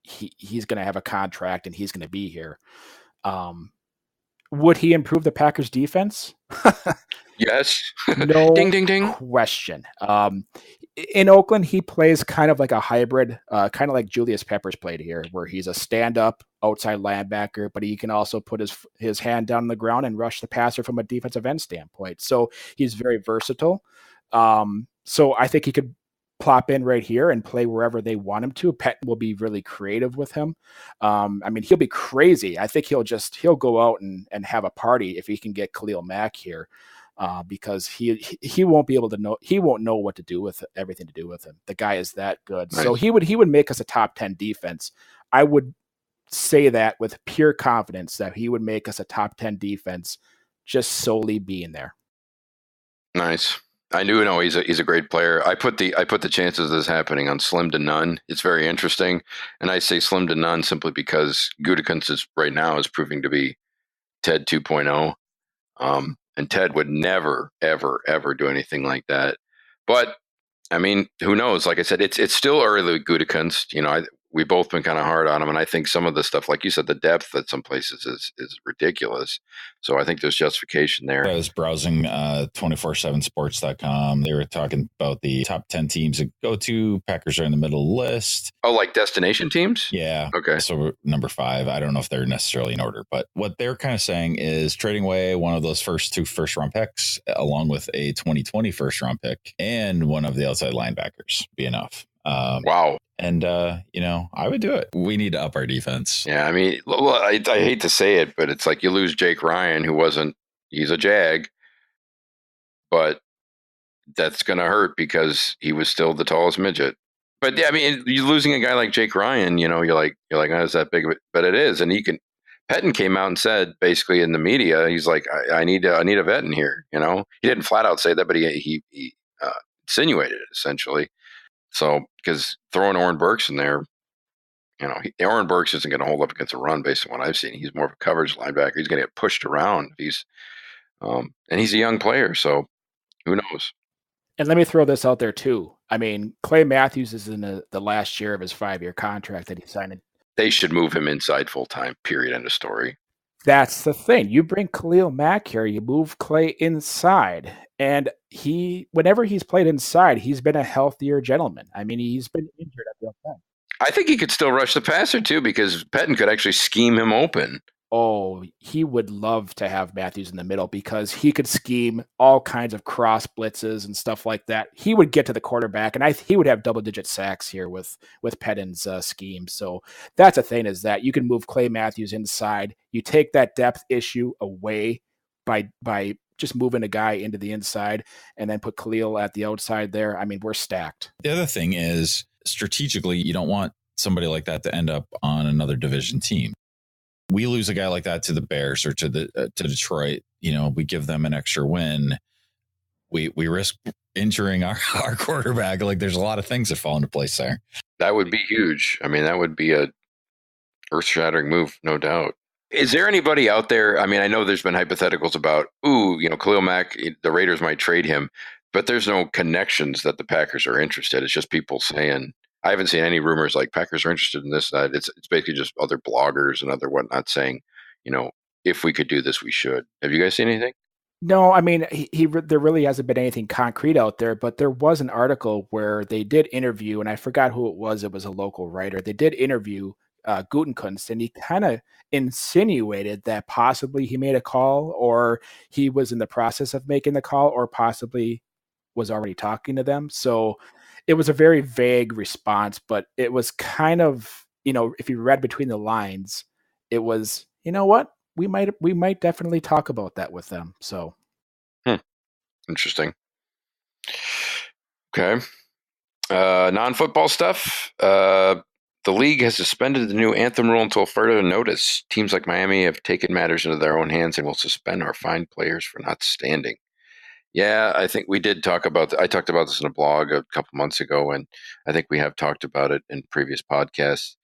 he's going to have a contract and he's going to be here. Would he improve the Packers defense? Yes. No Ding, ding, ding. question. In Oakland, he plays kind of like a hybrid, kind of like Julius Peppers played here, where he's a stand-up outside linebacker, but he can also put his hand down on the ground and rush the passer from a defensive end standpoint. So he's very versatile. So I think he could plop in right here and play wherever they want him to. Pettin will be really creative with him. I mean, he'll be crazy. I think he'll go out and have a party if he can get Khalil Mack here. Because he won't be able to know, he won't know what to do with everything to do with him. The guy is that good. Nice. So he would make us a top 10 defense. I would say that with pure confidence that he would make us a top 10 defense just solely being there. Nice. I do know he's a great player. I put the chances of this happening on slim to none. It's very interesting, and I say slim to none simply because Gutekunst right now is proving to be Ted 2.0. And Ted would never, ever, ever do anything like that. But I mean, who knows? Like I said, it's still early with Gutekunst. We've both been kind of hard on him, and I think some of the stuff, like you said, the depth at some places is ridiculous. So I think there's justification there. I was browsing 247sports.com. They were talking about the top 10 teams that go to. Packers are in the middle list. Oh, like destination teams? Yeah. Okay. So number 5. I don't know if they're necessarily in order, but what they're kind of saying is trading away one of those first 2 first-round picks, along with a 2020 first-round pick and one of the outside linebackers, be enough. Wow. And, I would do it. We need to up our defense. Yeah, I mean, I hate to say it, but it's like you lose Jake Ryan, he's a Jag, but that's going to hurt because he was still the tallest midget. But yeah, I mean, you're losing a guy like Jake Ryan, you're like, oh, is that big of it? But it is. And Pettin came out and said basically in the media, he's like, I need a vet in here. He didn't flat out say that, but he insinuated it essentially. So, because throwing Oren Burks in there, Oren Burks isn't going to hold up against a run based on what I've seen. He's more of a coverage linebacker. He's going to get pushed around. And he's a young player, so who knows? And let me throw this out there too. I mean, Clay Matthews is in the last year of his 5-year contract that he signed. They should move him inside full time. Period. End of story. That's the thing. You bring Khalil Mack here, you move Clay inside, and whenever he's played inside, he's been a healthier gentleman. I mean, he's been injured at the time. I think he could still rush the passer too, because Pettin could actually scheme him open. Oh, he would love to have Matthews in the middle because he could scheme all kinds of cross blitzes and stuff like that. He would get to the quarterback, and he would have double-digit sacks here with Pettin's scheme. So that's the thing, is that you can move Clay Matthews inside. You take that depth issue away by just moving a guy into the inside and then put Khalil at the outside there. I mean, we're stacked. The other thing is, strategically, you don't want somebody like that to end up on another division team. We lose a guy like that to the Bears or to Detroit, we give them an extra win. We risk injuring our quarterback. Like, there's a lot of things that fall into place there. That would be huge. I mean, that would be a earth-shattering move, no doubt. Is there anybody out there? I mean, I know there's been hypotheticals about, Khalil Mack, the Raiders might trade him, but there's no connections that the Packers are interested. It's just people saying. I haven't seen any rumors like Packers are interested in this, that. It's basically just other bloggers and other whatnot saying, if we could do this, we should. Have you guys seen anything? No, I mean, there really hasn't been anything concrete out there, but there was an article where they did interview, and I forgot who it was. It was a local writer. They did interview Gutekunst, and he kind of insinuated that possibly he made a call, or he was in the process of making the call, or possibly was already talking to them. So it was a very vague response, but it was kind of, if you read between the lines, it was, what? We might definitely talk about that with them. So interesting. Okay. Non-football stuff. The league has suspended the new anthem rule until further notice. Teams like Miami have taken matters into their own hands and will suspend or fine players for not standing. Yeah, I think we did talk about I talked about this in a blog a couple months ago, and I think we have talked about it in previous podcasts.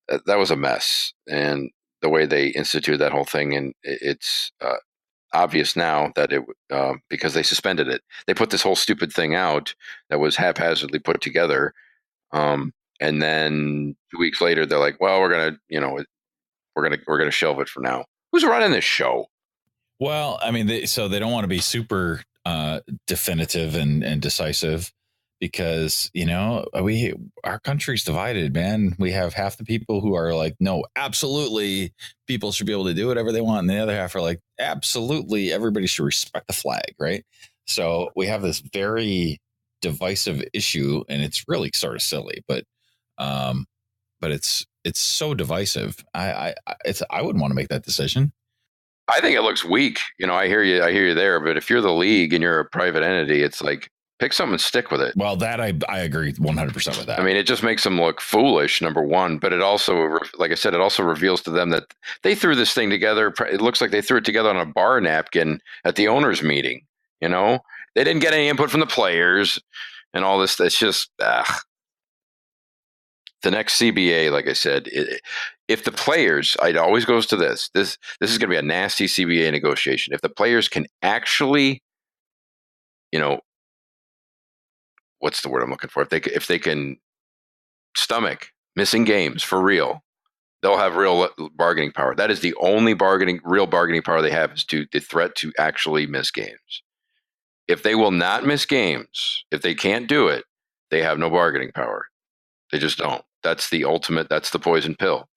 That was a mess, and the way they instituted that whole thing, and it's obvious now that it because they suspended it. They put this whole stupid thing out that was haphazardly put together, and then 2 weeks later they're like, "Well, we're gonna shelve it for now." Who's running this show? Well, I mean, they don't want to be super definitive and decisive because our country's divided, man. We have half the people who are like, no, absolutely, people should be able to do whatever they want, and the other half are like, absolutely, everybody should respect the flag, right? So we have this very divisive issue, and it's really sort of silly, but it's so divisive. I wouldn't want to make that decision. I think it looks weak. I hear you there, but if you're the league and you're a private entity, it's like, pick something and stick with it. Well, that I agree 100% with that. I mean, it just makes them look foolish, number one, but it also, like I said, it also reveals to them that they threw this thing together. It looks like they threw it together on a bar napkin at the owners' meeting. They didn't get any input from the players and all this. It's just, the next CBA, like I said, if the players, it always goes to this is going to be a nasty CBA negotiation. If the players can actually, what's the word I'm looking for? If they can stomach missing games for real, they'll have real bargaining power. That is the only real bargaining power they have, is the threat to actually miss games. If they will not miss games, if they can't do it, they have no bargaining power. They just don't. That's the ultimate. That's the poison pill.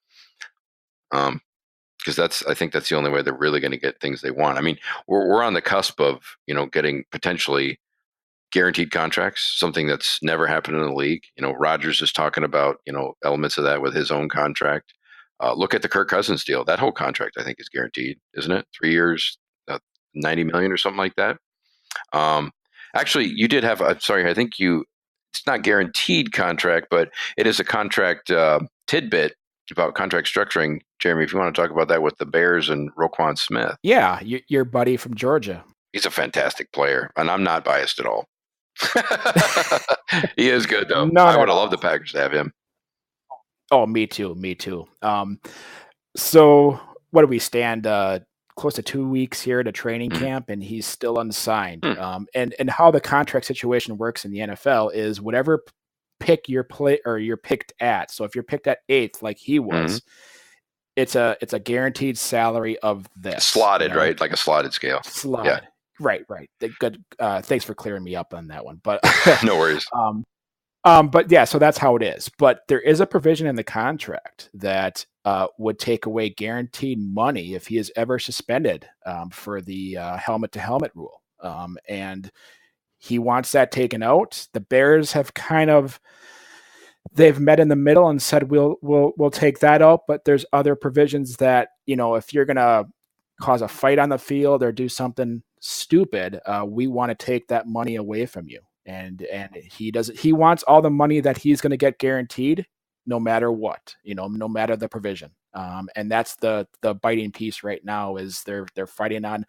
Because I think that's the only way they're really going to get things they want. I mean, we're on the cusp of getting potentially guaranteed contracts, something that's never happened in the league. Rodgers is talking about elements of that with his own contract. Look at the Kirk Cousins deal. That whole contract, I think, is guaranteed, isn't it? 3 years, $90 million or something like that. Actually, you did have. I'm sorry, I think it's not guaranteed contract, but it is a contract tidbit about contract structuring. Jeremy, if you want to talk about that with the Bears and Roquan Smith. Yeah, your buddy from Georgia. He's a fantastic player, and I'm not biased at all. He is good, though. I would have loved the Packers to have him. Oh, me too. So what do we stand? Close to 2 weeks here to training camp, and he's still unsigned. And how the contract situation works in the NFL is whatever pick you're picked at. So if you're picked at 8th, like he was, it's a guaranteed salary of this. Slotted, right? Like a slotted scale. Slotted. Yeah. Right. Good. Thanks for clearing me up on that one. But no worries. But yeah, so that's how it is. But there is a provision in the contract that would take away guaranteed money if he is ever suspended for the helmet-to-helmet rule. And he wants that taken out. The Bears have they've met in the middle and said we'll take that out. But there's other provisions that if you're gonna cause a fight on the field or do something stupid, we want to take that money away from you. And he wants all the money that he's going to get guaranteed, no matter what, no matter the provision. And that's the biting piece right now, is they're fighting on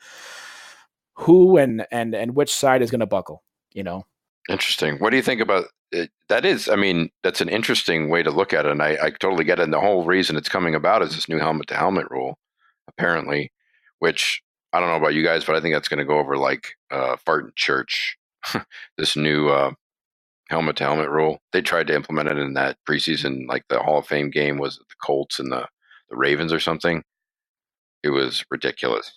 who and which side is going to buckle, Interesting. What do you think about it? That's an interesting way to look at it. And I totally get it. And the whole reason it's coming about is this new helmet to helmet rule, apparently, which I don't know about you guys, but I think that's going to go over like fart in church. This new helmet to helmet rule. They tried to implement it in that preseason, like the Hall of Fame game was the Colts and the Ravens or something. It was ridiculous.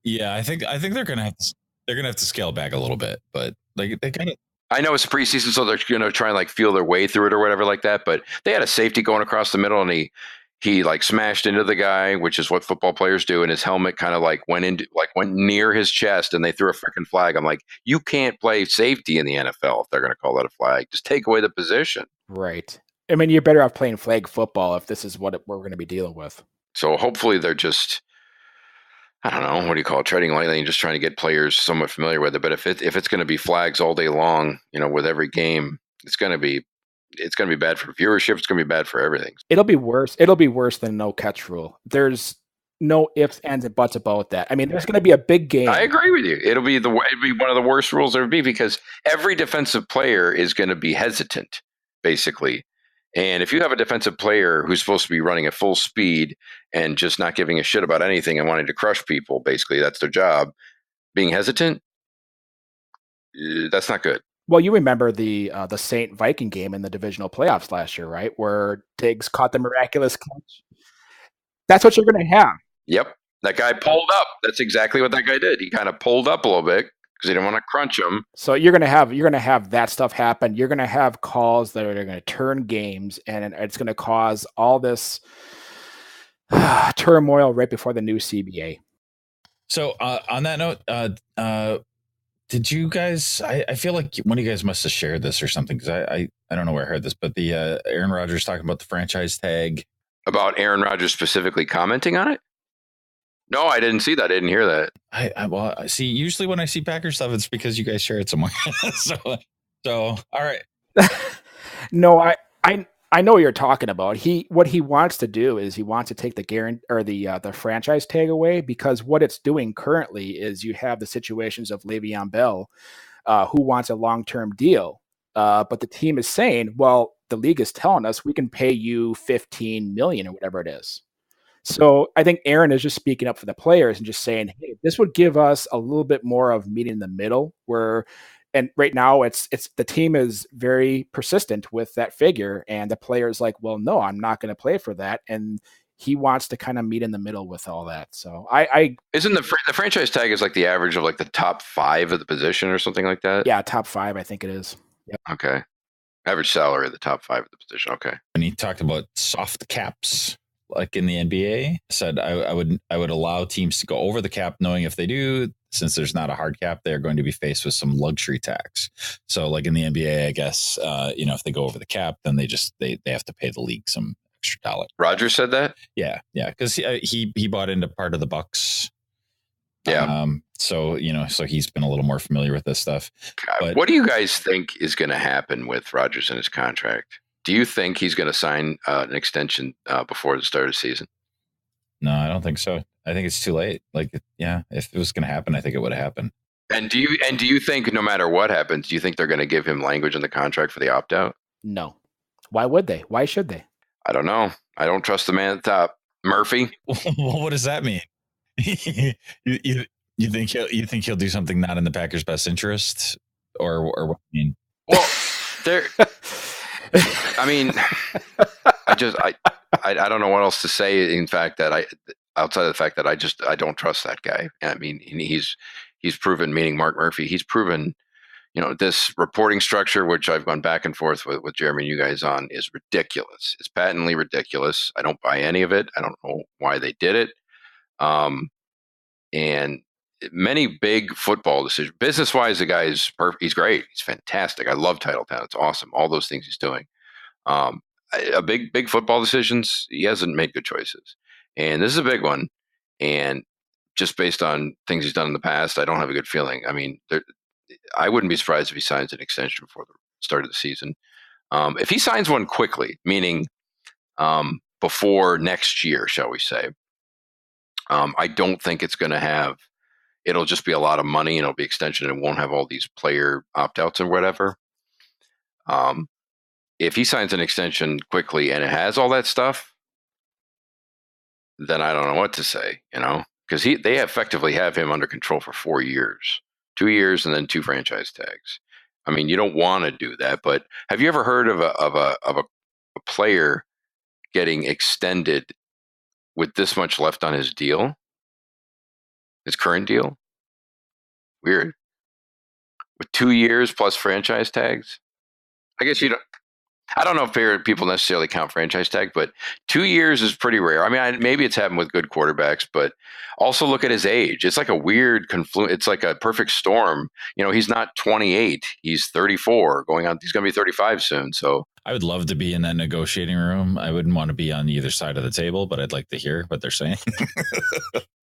Yeah, I think they're gonna have to scale back a little bit, but like they kind of. I know it's preseason, so they're try and like feel their way through it or whatever like that. But they had a safety going across the middle, and he like smashed into the guy, which is what football players do, and his helmet kind of like went near his chest, and they threw a freaking flag. I'm like, you can't play safety in the NFL if they're going to call that a flag. Just take away the position. Right. I mean, you're better off playing flag football if this is what we're going to be dealing with. So hopefully they're just, I don't know, what do you call it, treading lightly and just trying to get players somewhat familiar with it. But if it's going to be flags all day long, with every game, it's going to be bad for viewership. It's going to be bad for everything. It'll be worse. It'll be worse than no catch rule. There's no ifs, ands, and buts about that. I mean, there's going to be a big game. I agree with you. It'll be one of the worst rules there would be, because every defensive player is going to be hesitant, basically. And if you have a defensive player who's supposed to be running at full speed and just not giving a shit about anything and wanting to crush people, basically that's their job, being hesitant, that's not good. Well, you remember the Saint Viking game in the divisional playoffs last year, right? Where Diggs caught the miraculous catch. That's what you're going to have. Yep. That guy pulled up. That's exactly what that guy did. He kind of pulled up a little bit because he didn't want to crunch him. So you're going to have that stuff happen. You're going to have calls that are going to turn games, and it's going to cause all this turmoil right before the new CBA. So on that note, did you guys? I feel like one of you guys must have shared this or something, because I don't know where I heard this, but the Aaron Rodgers talking about the franchise tag. About Aaron Rodgers specifically commenting on it? No, I didn't see that. I didn't hear that. Well, I see. Usually when I see Packers stuff, it's because you guys share it somewhere. so all right. No, I know what you're talking about. What he wants to do is he wants to take the franchise tag away, because what it's doing currently is you have the situations of Le'Veon Bell, who wants a long-term deal, but the team is saying, well, the league is telling us we can pay you $15 million or whatever it is. So I think Aaron is just speaking up for the players and just saying, hey, this would give us a little bit more of meeting in the middle, and right now it's the team is very persistent with that figure, and the player's like, well, no, I'm not going to play for that. And he wants to kind of meet in the middle with all that. So I isn't the franchise tag is like the average of like the top 5 of the position or something like that? Yeah, top 5, I think it is. Yep. Okay. Average salary of the top 5 of the position. Okay. When he talked about soft caps, like in the NBA, said I would allow teams to go over the cap, knowing if they do, since there's not a hard cap, they're going to be faced with some luxury tax. So like in the NBA, I guess, if they go over the cap, then they have to pay the league some extra dollar. Rodgers said that? Yeah. Because he bought into part of the Bucks. Yeah. So he's been a little more familiar with this stuff. God, what do you guys think is going to happen with Rodgers and his contract? Do you think he's going to sign an extension before the start of the season? No, I don't think so. I think it's too late. If it was going to happen, I think it would have happened. And do you think no matter what happens, do you think they're going to give him language in the contract for the opt out? No. Why would they? Why should they? I don't know. I don't trust the man at the top, Murphy. Well, what does that mean? you think he'll do something not in the Packers' best interest, or what? I mean, well, there. I mean, I don't know what else to say. In fact, outside of the fact that I don't trust that guy. I mean, he's proven, meaning Mark Murphy, he's proven, this reporting structure, which I've gone back and forth with Jeremy and you guys on, is ridiculous. It's patently ridiculous. I don't buy any of it. I don't know why they did it. And many big football decisions, business-wise, the guy is perfect. He's great. He's fantastic. I love Title Town. It's awesome. All those things he's doing. A big football decisions, he hasn't made good choices. And this is a big one. And just based on things he's done in the past, I don't have a good feeling. I mean, I wouldn't be surprised if he signs an extension before the start of the season. If he signs one quickly, meaning before next year, shall we say, I don't think it's going to have, it'll just be a lot of money and it'll be extension and won't have all these player opt-outs and whatever. If he signs an extension quickly and it has all that stuff, then I don't know what to say, because they effectively have him under control for 4 years, 2 years, and then 2 franchise tags. I mean, you don't want to do that, but have you ever heard of a player getting extended with this much left on his deal? His current deal? Weird. With 2 years plus franchise tags? I guess I don't know if people necessarily count franchise tag, but 2 years is pretty rare. I mean, maybe it's happened with good quarterbacks, but also look at his age. It's like a weird it's like a perfect storm. He's not 28. He's 34 he's going to be 35 soon. So I would love to be in that negotiating room. I wouldn't want to be on either side of the table, but I'd like to hear what they're saying.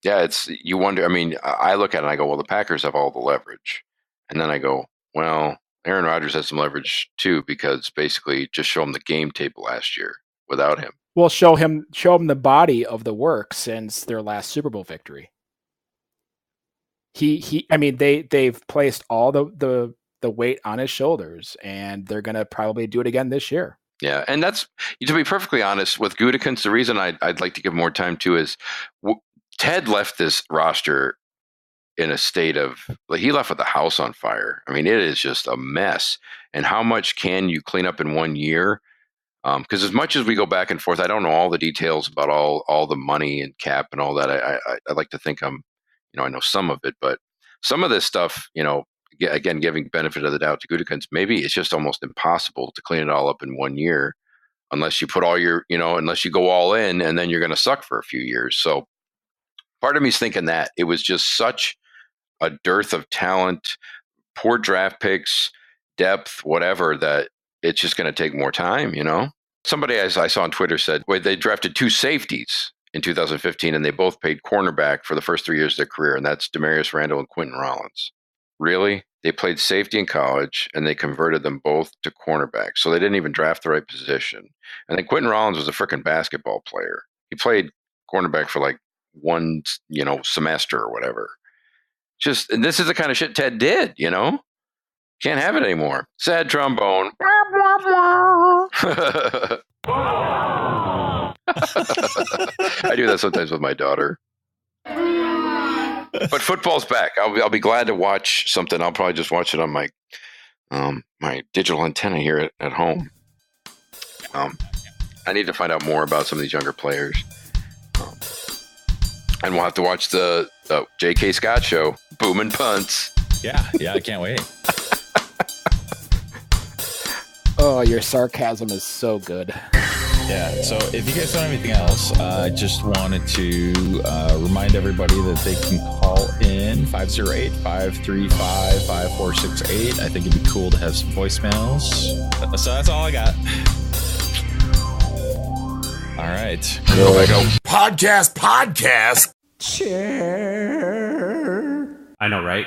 Yeah, you wonder. I mean, I look at it and I go, well, the Packers have all the leverage. And then I go, well, Aaron Rodgers has some leverage too, because basically just show him the game tape last year without him. Well, show him the body of the work since their last Super Bowl victory. I mean, they've placed all the weight on his shoulders, and they're going to probably do it again this year. Yeah, and that's, to be perfectly honest, with Gutekunst, the reason I'd like to give more time to is Ted left this roster in a state of, like, he left with the house on fire. I mean, it is just a mess. And how much can you clean up in 1 year? Because as much as we go back and forth, I don't know all the details about all the money and cap and all that. I like to think I know some of it, but some of this stuff, again, giving benefit of the doubt to Gutekunst, maybe it's just almost impossible to clean it all up in 1 year, unless you put all your, unless you go all in, and then you're going to suck for a few years. So part of me is thinking that it was just such a dearth of talent, poor draft picks, depth, whatever, that it's just going to take more time, Somebody, as I saw on Twitter, said, wait, they drafted 2 safeties in 2015, and they both paid cornerback for the first 3 years of their career, and that's Demarius Randall and Quentin Rollins. Really? They played safety in college, and they converted them both to cornerback, so they didn't even draft the right position. And then Quentin Rollins was a freaking basketball player. He played cornerback for like one, semester or whatever. And this is the kind of shit Ted did, Can't have it anymore. Sad trombone. I do that sometimes with my daughter. But football's back. I'll be glad to watch something. I'll probably just watch it on my my digital antenna here at home. I need to find out more about some of these younger players. And we'll have to watch the J.K. Scott show, Boomin' Punts. Yeah, I can't wait. Oh, your sarcasm is so good. Yeah, so if you guys don't have anything else, I just wanted to remind everybody that they can call in 508-535-5468. I think it'd be cool to have some voicemails. So that's all I got. All right. Podcast. Chair. I know, right?